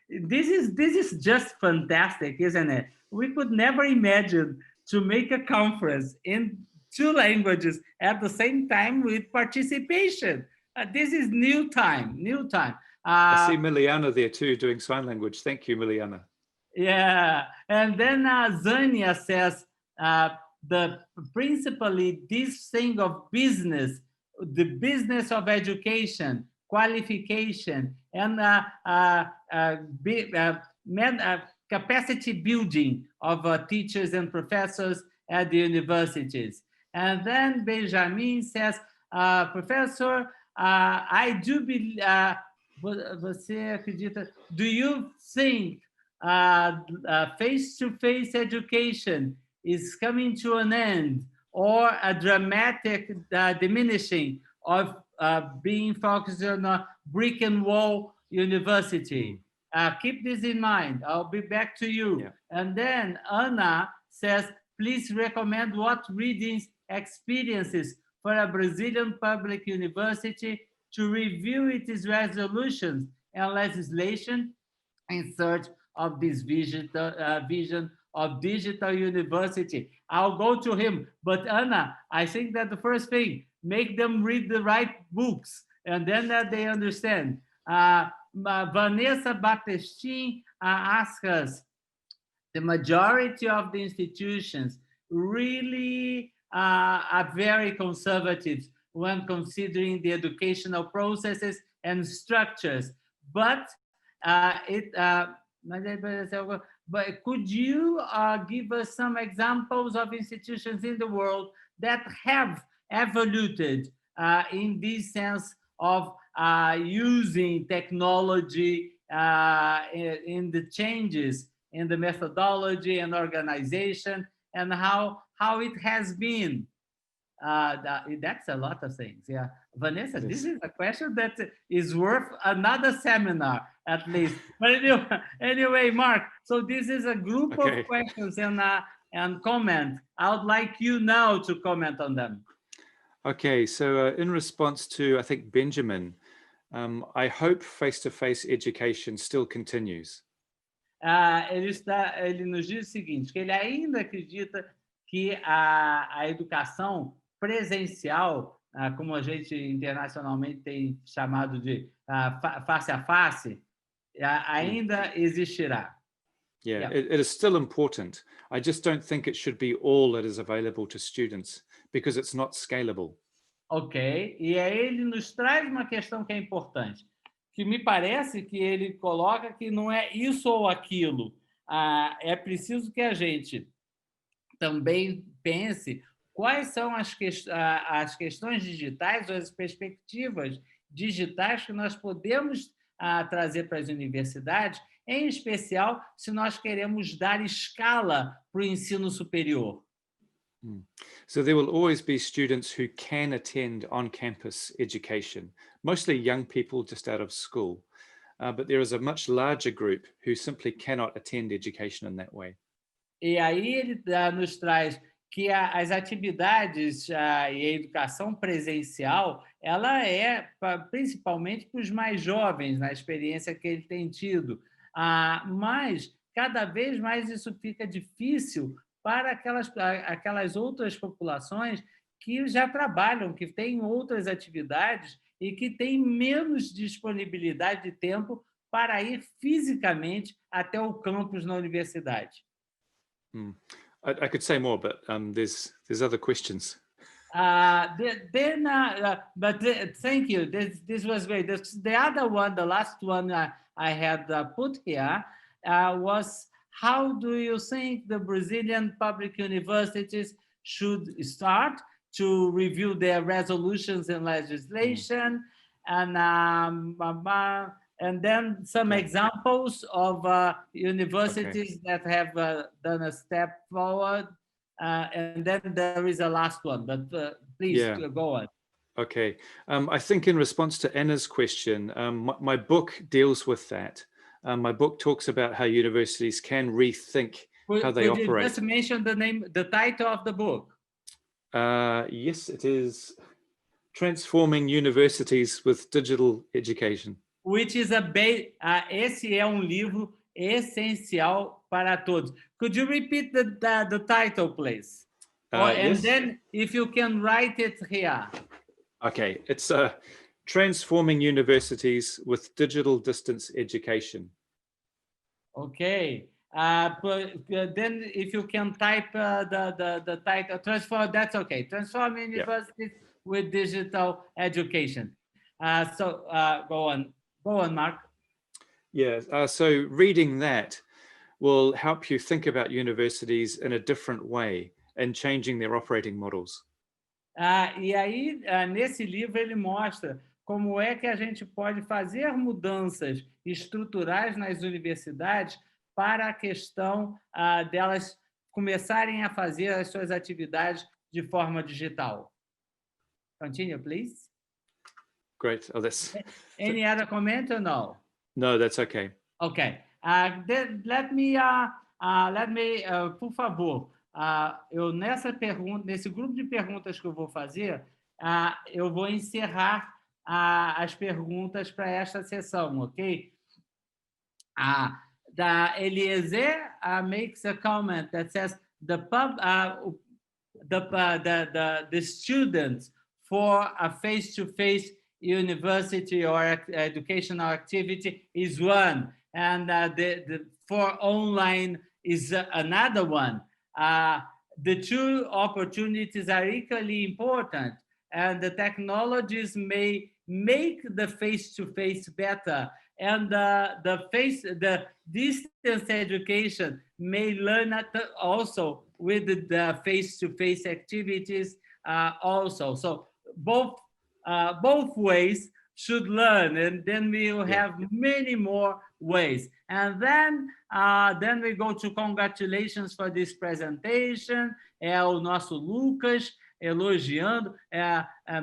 this is just fantastic, isn't it? We could never imagine to make a conference in 2 languages at the same time with participation. This is new time. I see Miliana there too, doing sign language. Thank you, Miliana. Yeah, and then Zania says, principally this thing of business, the business of education, qualification, and capacity building of teachers and professors at the universities. And then Benjamin says, Professor, I do believe, você acredita, do you think face-to-face education is coming to an end, or a dramatic diminishing of being focused on a brick and wall university? Keep this in mind. I'll be back to you. Yeah. And then Anna says, please recommend what readings experiences for a Brazilian public university to review its resolutions and legislation in search of this vision of digital university. I'll go to him, but Anna, I think that the first thing, make them read the right books, and then that they understand. Vanessa Batestin asks us, the majority of the institutions really are very conservative when considering the educational processes and structures, but but could you give us some examples of institutions in the world that have evolved in this sense of using technology in the changes in the methodology and organization, and how it has been? That's a lot of things. Yeah, Vanessa, this is a question that is worth another seminar at least. But anyway, Mark, so this is a group of questions and comment. I would like you now to comment on them. Okay, so in response to, I think, Benjamin, I hope face-to-face education still continues. Ele nos diz o seguinte, que ele ainda acredita que a educação presencial, como a gente internacionalmente tem chamado de face a face, ainda existirá. Yeah, it is still important. I just don't think it should be all that is available to students because it's not scalable. Ok, e aí ele nos traz uma questão que é importante, que me parece que ele coloca que não é isso ou aquilo. É preciso que a gente também pense quais são as questões digitais, ou as perspectivas digitais que nós podemos trazer para as universidades, em especial se nós queremos dar escala para o ensino superior. So there will always be students who can attend on-campus education, mostly young people just out of school, but there is a much larger group who simply cannot attend education in that way. E aí ele nos traz que as atividades e a educação presencial, ela é principalmente para os mais jovens, na experiência que ele tem tido, mas cada vez mais isso fica difícil para aquelas outras populações que já trabalham, que têm outras atividades e que têm menos disponibilidade de tempo para ir fisicamente até o campus na universidade. I could say more, but there's other questions. But thank you. This was great. The other one, the last one I had put here was, how do you think the Brazilian public universities should start to review their resolutions and legislation? And then some examples of universities that have done a step forward. And then there is a last one, but please go on. Okay. I think in response to Anna's question, my book deals with that. My book talks about how universities can rethink how they operate. Could you just mention the title of the book? Yes, it is Transforming Universities with Digital Education. Which is esse é livro essencial para todos. Could you repeat the title, please? And yes. then if you can write it here. Okay, it's Transforming Universities with Digital Distance Education. Okay. But then if you can type the title, that's okay. Transforming Universities with Digital Education. So go on, Mark. Yeah, so reading that will help you think about universities in a different way and changing their operating models. E aí, nesse livro, ele mostra como é que a gente pode fazer mudanças estruturais nas universidades para a questão delas começarem a fazer as suas atividades de forma digital. Continue, please. Great. Oh, that's... Any other comment or no? No, that's okay. Okay. Let me, por favor, eu nesse grupo de perguntas que eu vou fazer, eu vou encerrar as perguntas para esta sessão, ok? Eliezer makes a comment that says the students for a face-to-face university or educational activity is one, and for online is another one. The two opportunities are equally important, and the technologies may make the face-to-face better, and the distance education may learn also with the face-to-face activities also. So both ways should learn, and then we will have many more ways. And then we go to congratulations for this presentation. O nosso Lucas elogiando.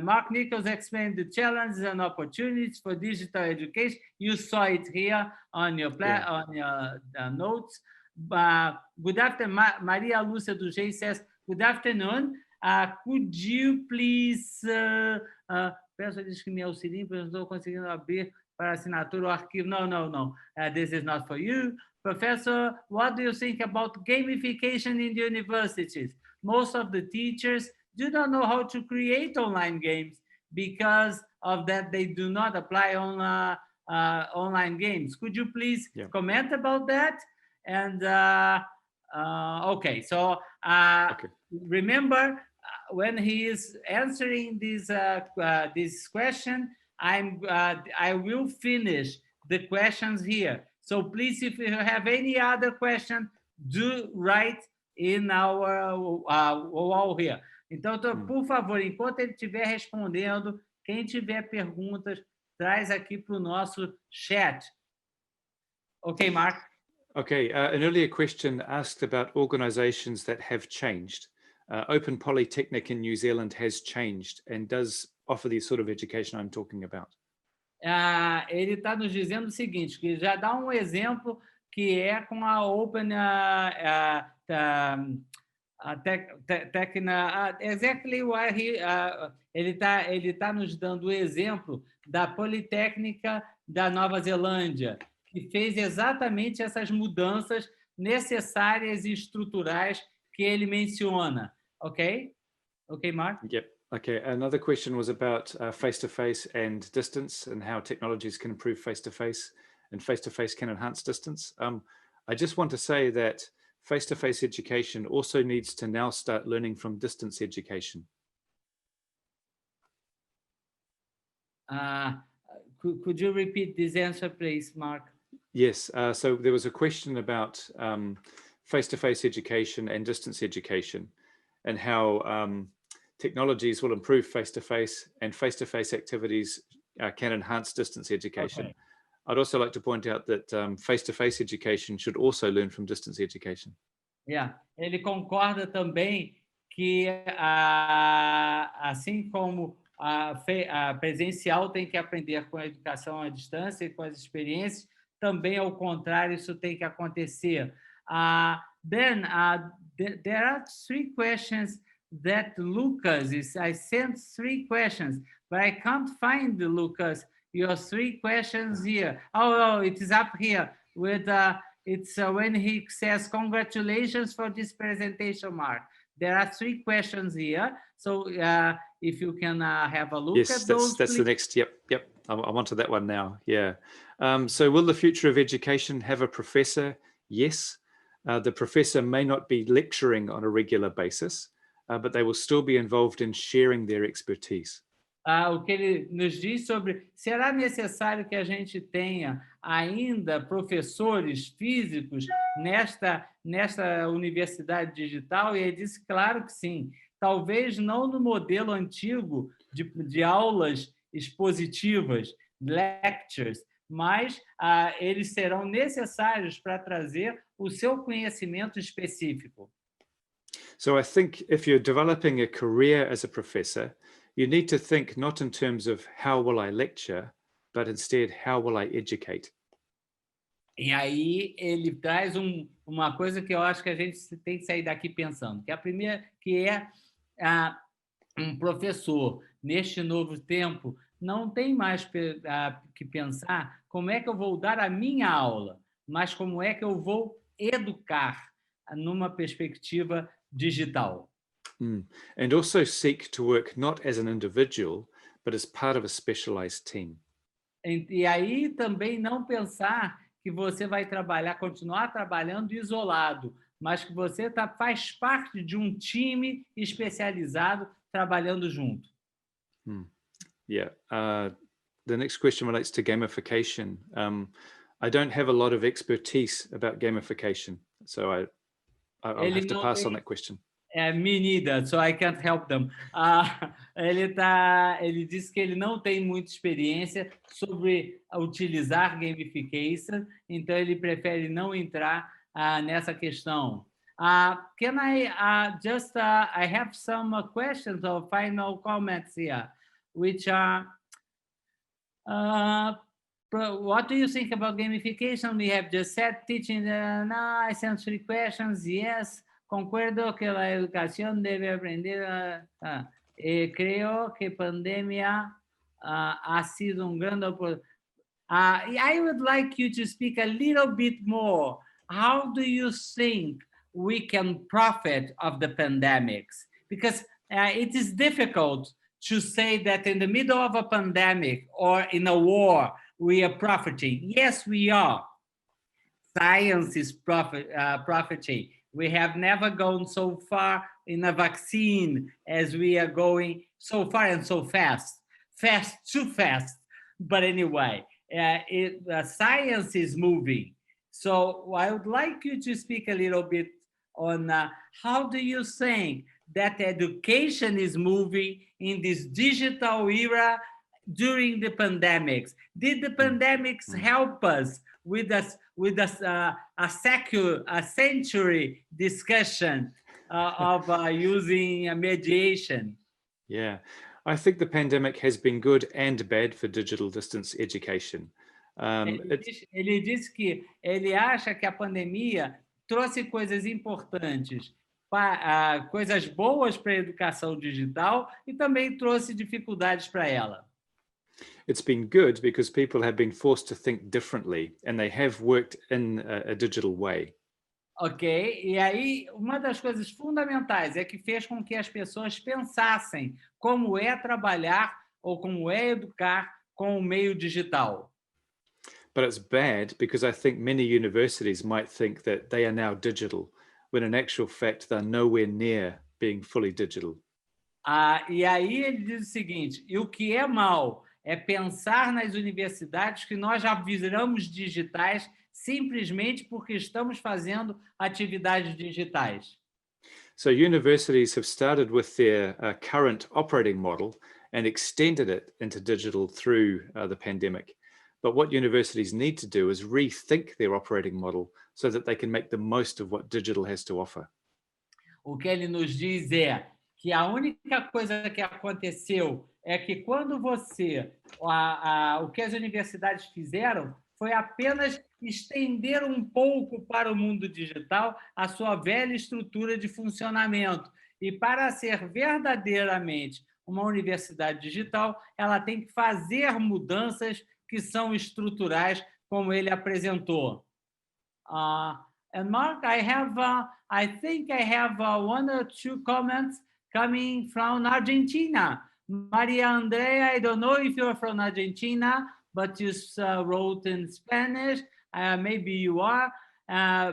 Mark Nichols explained the challenges and opportunities for digital education. You saw it here on your notes. Good afternoon. Maria Lúcia do G says, good afternoon. Could you please... peço a eles que me auxiliem, porque eu não estou conseguindo abrir para assinatura o arquivo. No. This is not for you. Professor, what do you think about gamification in the universities? Most of the teachers do not know how to create online games. Because of that, they do not apply on online games. Could you please comment about that? And okay, so remember, when he is answering this question, I will finish the questions here. So please, if you have any other question, do write in our wall here. Então, por favor, enquanto ele estiver respondendo, quem tiver perguntas, traz aqui para o nosso chat. Okay, Mark. Okay, an earlier question asked about organizations that have changed. Open Polytechnic in New Zealand has changed and does offer the sort of education I'm talking about. Ele está nos dizendo o seguinte, que já dá um exemplo que é com a Open exactly why ele tá nos dando o exemplo da Politécnica da Nova Zelândia, que fez exatamente essas mudanças necessárias e estruturais que ele menciona. Okay, Mark? Yep. Okay. Another question was about face-to-face and distance and how technologies can improve face-to-face and face-to-face can enhance distance. I just want to say that face-to-face education also needs to now start learning from distance education. Could you repeat this answer, please, Mark? Yes. So there was a question about face-to-face education and distance education, and how technologies will improve face-to-face and face-to-face activities can enhance distance education. Okay. I'd also like to point out that face-to-face education should also learn from distance education. Ele concorda também que, assim como a presencial tem que aprender com a educação à distância e com as experiências. Também, ao contrário, isso tem que acontecer. Then there are 3 questions that Lucas I sent 3 questions, but I can't find, Lucas, your 3 questions here. Oh, it is up here with it's when he says congratulations for this presentation, Mark. There are 3 questions here, so if you can have a look at those. Yes, that's the next. Yep. I'm onto that one now. Yeah. So, will the future of education have a professor? Yes. The professor may not be lecturing on a regular basis, but they will still be involved in sharing their expertise. O que ele nos diz sobre será necessário que a gente tenha ainda professores físicos nesta universidade digital, e ele disse claro que sim, talvez não no modelo antigo de aulas expositivas, lectures, mas eles serão necessários para trazer o seu conhecimento específico. So I think if you're developing a career as a professor, you need to think not in terms of how will I lecture, but instead how will I educate. E aí ele traz uma coisa que eu acho que a gente tem que sair daqui pensando, que a primeira, que é um professor neste novo tempo não tem mais que pensar como é que eu vou dar a minha aula, mas como é que eu vou educar numa perspectiva digital. And also seek to work not as an individual, but as part of a specialized team. E aí também não pensar que você vai continuar trabalhando isolado, mas que você faz parte de um time especializado trabalhando junto. Yeah. The next question relates to gamification. I don't have a lot of expertise about gamification, so I'll have to pass on that question. Me neither, so I can't help them. Ele disse que ele não tem muita experiência sobre utilizar gamification, então ele prefere não entrar nessa questão. Can I I have some questions or final comments here, which are what do you think about gamification? We have just said teaching. I sent 3 questions. Yes. Concuerdo que la educación debe aprender creo que pandemia ha sido un gran oportunidad. I would like you to speak a little bit more. How do you think we can profit of the pandemics? Because it is difficult to say that in the middle of a pandemic or in a war, we are profiting. Yes, we are. Science is profiting. We have never gone so far in a vaccine as we are going so far and so fast. Too fast. But anyway, science is moving. So I would like you to speak a little bit on how do you think that education is moving in this digital era during the pandemics? Did the pandemics help us with a century discussion of using mediation? Yeah, I think the pandemic has been good and bad for digital distance education. Ele diz que ele acha que a pandemia trouxe coisas importantes, coisas boas para a educação digital e também trouxe dificuldades para ela. It's been good because people have been forced to think differently and they have worked in a digital way. Ok, e aí uma das coisas fundamentais é que fez com que as pessoas pensassem como é trabalhar ou como é educar com o meio digital. But it's bad because I think many universities might think that they are now digital, when in actual fact they're nowhere near being fully digital. E aí ele diz o seguinte, e o que é mal é pensar nas universidades que nós já viramos digitais simplesmente porque estamos fazendo atividades digitais. So universities have started with their current operating model and extended it into digital through the pandemic. But what universities need to do is rethink their operating model so that they can make the most of what digital has to offer. O que ele nos diz é que a única coisa que aconteceu é que quando o que as universidades fizeram foi apenas estender um pouco para o mundo digital a sua velha estrutura de funcionamento. E para ser verdadeiramente uma universidade digital, ela tem que fazer mudanças que são estruturais, como ele apresentou. And Mark, I think I have one or two comments coming from Argentina. Maria Andrea, I don't know if you're from Argentina, but you wrote in Spanish. Maybe you are,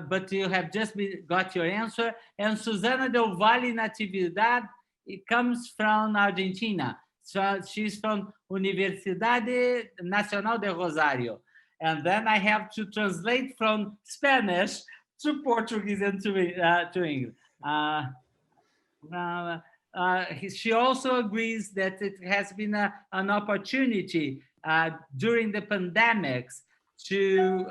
but you have just got your answer. And Susana Del Valle Natividad, it comes from Argentina. So she's from Universidade Nacional de Rosario. And then I have to translate from Spanish to Portuguese and to English. She also agrees that it has been an opportunity during the pandemics to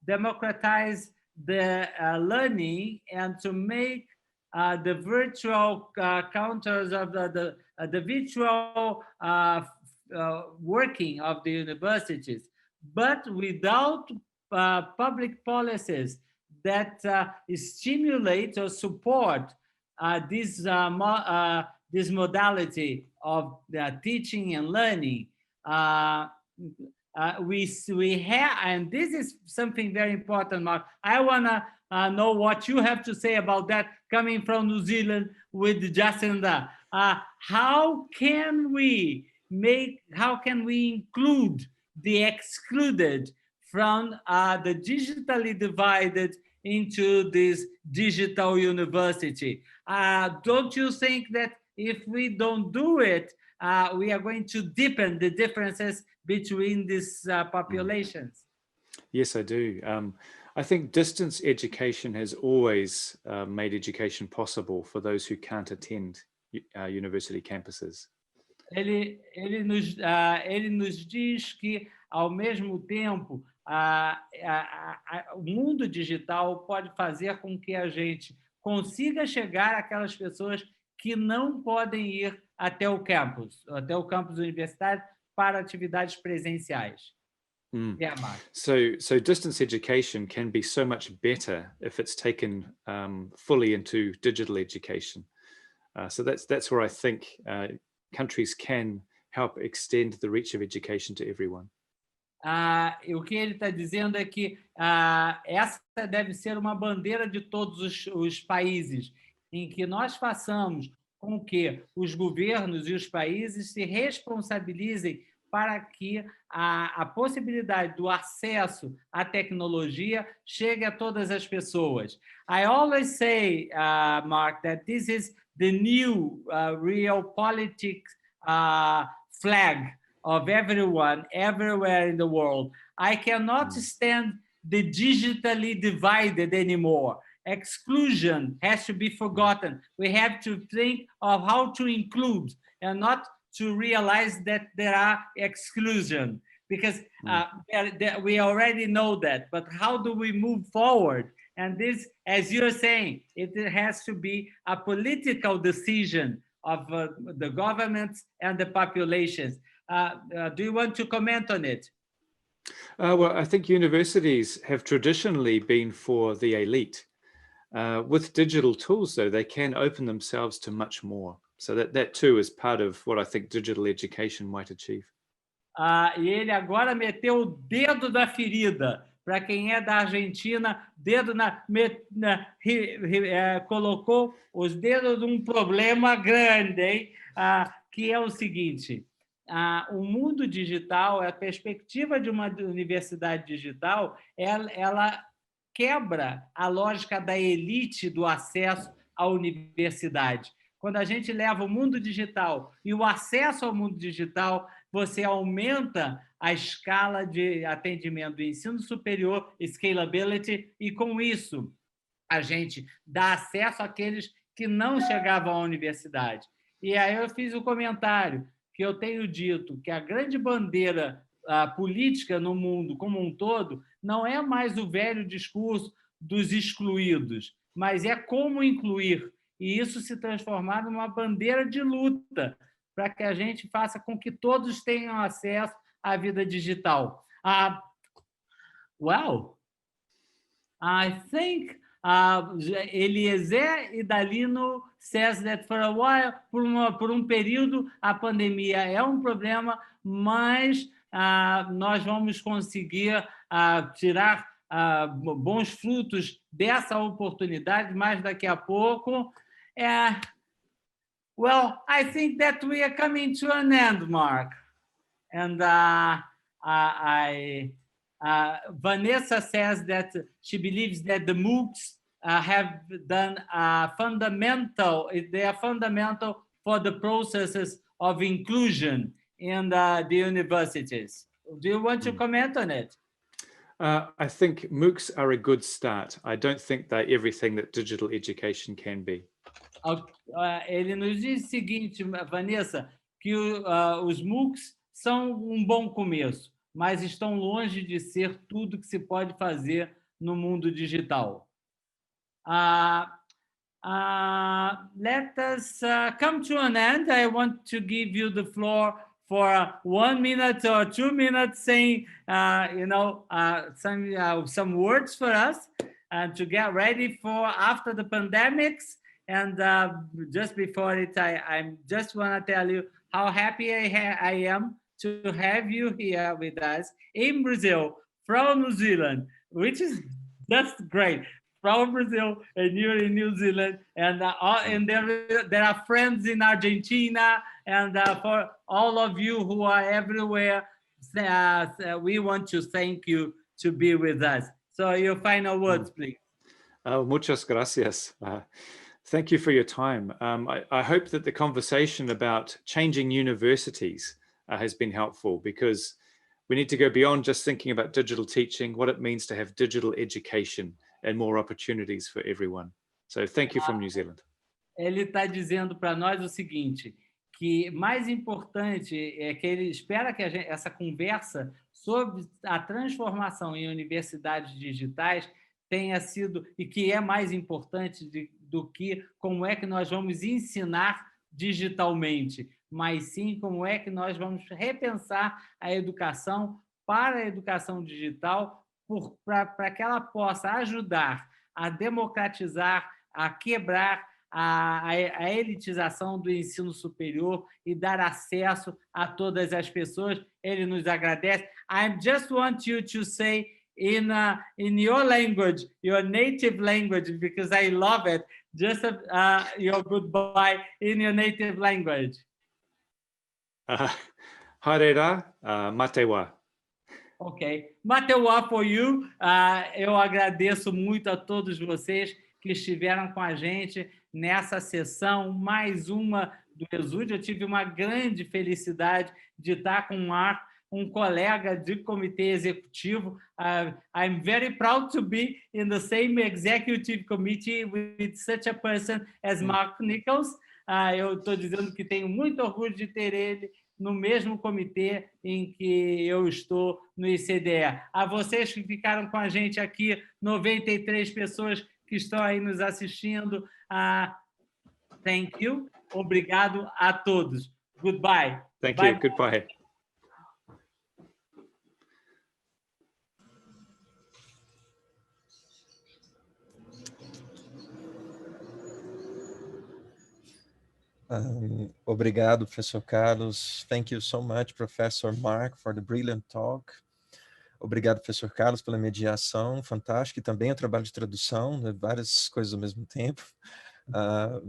democratize the learning and to make the virtual counters of the virtual working of the universities, but without public policies that stimulate or support this modality of teaching and learning. We have, and this is something very important, Mark. I want to know what you have to say about that, coming from New Zealand with Jacinda. How can we include the excluded from the digitally divided into this digital university? Don't you think that if we don't do it, we are going to deepen the differences between these populations? Yes, I do. I think distance education has always made education possible for those who can't attend university campuses. Ele nos diz que, ao mesmo tempo, o mundo digital pode fazer com que a gente consiga chegar àquelas pessoas que não podem ir até o campus universitário para atividades presenciais. Yeah, Mark. So distance education can be so much better if it's taken fully into digital education. So that's where I think countries can help extend the reach of education to everyone. O que ele está dizendo é que essa deve ser uma bandeira de todos os países, em que nós façamos com que os governos e os países se responsabilizem para que a possibilidade do acesso à tecnologia chegue a todas as pessoas. I always say, Mark, that this is the new real politics flag of everyone, everywhere in the world. I cannot stand the digitally divided anymore. Exclusion has to be forgotten. We have to think of how to include and not to realize that there are exclusion, because we already know that, but how do we move forward? And this, as you're saying, it has to be a political decision of the governments and the populations. Do you want to comment on it? Well, I think universities have traditionally been for the elite. With digital tools, though, they can open themselves to much more. So that too is part of what I think digital education might achieve. E ele agora meteu o dedo da ferida. Para quem é da Argentina, colocou os dedos de problema grande, hein? Que é o seguinte: o mundo digital, a perspectiva de uma universidade digital, ela quebra a lógica da elite do acesso à universidade. Quando a gente leva o mundo digital e o acesso ao mundo digital, você aumenta a escala de atendimento do ensino superior, scalability, e com isso a gente dá acesso àqueles que não chegavam à universidade. E aí eu fiz o comentário que eu tenho dito que a grande bandeira política no mundo como um todo não é mais o velho discurso dos excluídos, mas é como incluir. E isso se transformar numa bandeira de luta para que a gente faça com que todos tenham acesso à vida digital. Well, I think Eliezer Idalino says that for a while, por um período, a pandemia é um problema, mas nós vamos conseguir tirar bons frutos dessa oportunidade, mas daqui a pouco. Well, I think that we are coming to an end, Mark. And Vanessa says that she believes that the MOOCs have done fundamental, they are fundamental for the processes of inclusion in the universities. Do you want to comment on it? I think MOOCs are a good start. I don't think they're everything that digital education can be. Ele nos diz o seguinte, Vanessa, que os MOOCs são um bom começo, mas estão longe de ser tudo que se pode fazer no mundo digital. Let us come to an end. I want to give you the floor for 1 minute or 2 minutes, saying, some words for us to get ready for after the pandemics. And just before it, I just want to tell you how happy I am to have you here with us in Brazil, from New Zealand, which is just great. From Brazil, and you're in New Zealand, and there are friends in Argentina, and for all of you who are everywhere, we want to thank you to be with us. So your final words, please. Muchas gracias. Thank you for your time. I hope that the conversation about changing universities has been helpful, because we need to go beyond just thinking about digital teaching, what it means to have digital education and more opportunities for everyone. So thank you from New Zealand. Ele está dizendo para nós o seguinte, que mais importante é que ele espera que essa conversa sobre a transformação em universidades digitais tenha sido, e que é mais importante do que como é que nós vamos ensinar digitalmente, mas sim como é que nós vamos repensar a educação para a educação digital, para que ela possa ajudar a democratizar, a quebrar a elitização do ensino superior e dar acesso a todas as pessoas. Ele nos agradece. I just want you to say in your language, your native language, because I love it, just your goodbye in your native language. Harera Matewa. Ok. Matewa for you. Eu agradeço muito a todos vocês que estiveram com a gente nessa sessão, mais uma do ESUD. Eu tive uma grande felicidade de estar com o Mark, um colega de comitê executivo. I'm very proud to be in the same executive committee with such a person as Mark Nichols. Eu estou dizendo que tenho muito orgulho de ter ele no mesmo comitê em que eu estou no ICDE. A vocês que ficaram com a gente aqui, 93 pessoas que estão aí nos assistindo, thank you. Obrigado a todos. Goodbye. Thank you. Goodbye. Obrigado, Professor Carlos. Thank you so much, Professor Mark, for the brilliant talk. Obrigado, Professor Carlos, pela mediação fantástica, e também o trabalho de tradução, né, várias coisas ao mesmo tempo,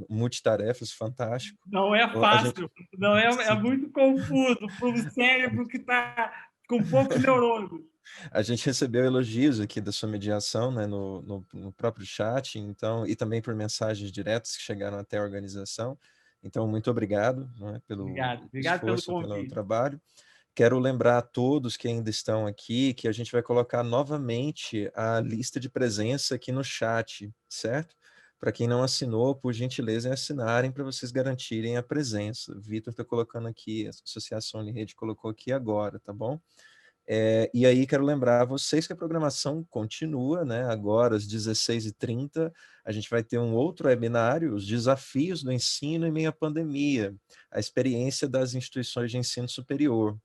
multitarefas, fantástico. Não é fácil, não é muito confuso para um cérebro que está com poucos neurônios. A gente recebeu elogios aqui da sua mediação, né, no próprio chat, então, e também por mensagens diretas que chegaram até a organização. Então, muito obrigado, né, pelo esforço, pelo trabalho. Quero lembrar a todos que ainda estão aqui que a gente vai colocar novamente a lista de presença aqui no chat, certo? Para quem não assinou, por gentileza, assinarem para vocês garantirem a presença. O Vitor está colocando aqui, a Associação Rede colocou aqui agora, tá bom? E aí quero lembrar vocês que a programação continua, né? Agora às 16h30, a gente vai ter um outro webinário, os desafios do ensino em meio à pandemia, a experiência das instituições de ensino superior.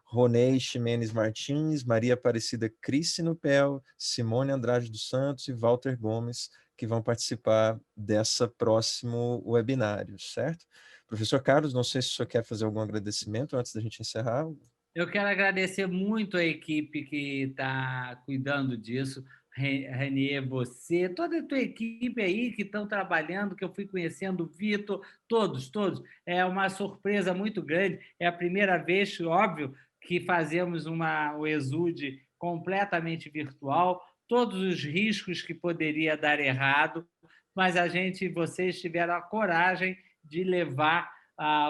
Ronei Ximenes Martins, Maria Aparecida Crissinupel, Simone Andrade dos Santos e Walter Gomes, que vão participar dessa próximo webinário, certo? Professor Carlos, não sei se o senhor quer fazer algum agradecimento antes da gente encerrar. Eu quero agradecer muito a equipe que está cuidando disso. Raniê, você, toda a tua equipe aí que estão trabalhando, que eu fui conhecendo, o Vitor, todos. É uma surpresa muito grande. É a primeira vez, óbvio, que fazemos o ESUD completamente virtual, todos os riscos que poderia dar errado, mas vocês tiveram a coragem de levar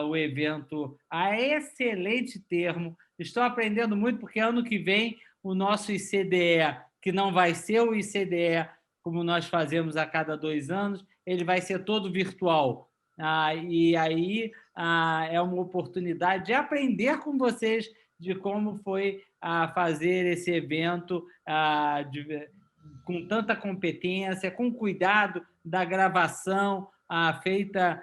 o evento a excelente termo. Estou aprendendo muito, porque ano que vem o nosso ICDE, que não vai ser o ICDE como nós fazemos a cada 2 anos, ele vai ser todo virtual. E aí é uma oportunidade de aprender com vocês de como foi fazer esse evento com tanta competência, com cuidado da gravação feita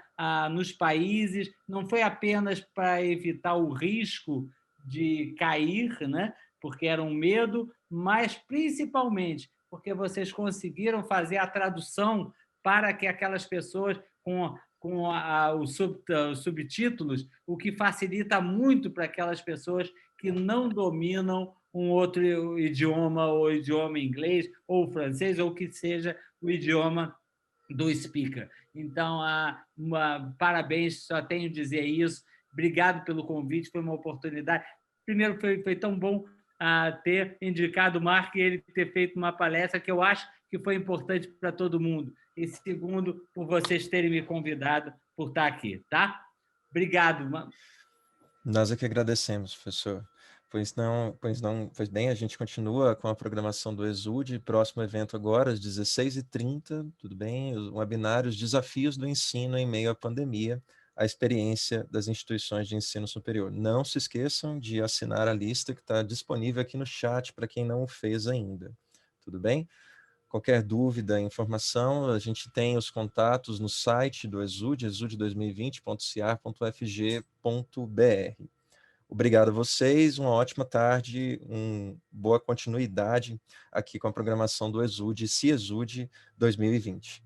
nos países. Não foi apenas para evitar o risco de cair, né? Porque era um medo, mas principalmente porque vocês conseguiram fazer a tradução para que aquelas pessoas com os subtítulos, o que facilita muito para aquelas pessoas que não dominam um outro idioma, ou idioma inglês, ou francês, ou que seja o idioma do speaker. Então, parabéns, só tenho a dizer isso. Obrigado pelo convite, foi uma oportunidade. Primeiro, foi tão bom ter indicado o Mark e ele ter feito uma palestra que eu acho que foi importante para todo mundo. E segundo, por vocês terem me convidado por estar aqui, tá? Obrigado. Nós é que agradecemos, professor. Pois bem, a gente continua com a programação do ESUD, próximo evento agora, às 16h30, tudo bem? O webinário, os desafios do ensino em meio à pandemia, a experiência das instituições de ensino superior. Não se esqueçam de assinar a lista que está disponível aqui no chat para quem não o fez ainda, tudo bem? Qualquer dúvida, informação, a gente tem os contatos no site do ESUD, exud2020.ciar.fg.br. Obrigado a vocês, uma ótima tarde, boa continuidade aqui com a programação do ESUD, CIESUD 2020.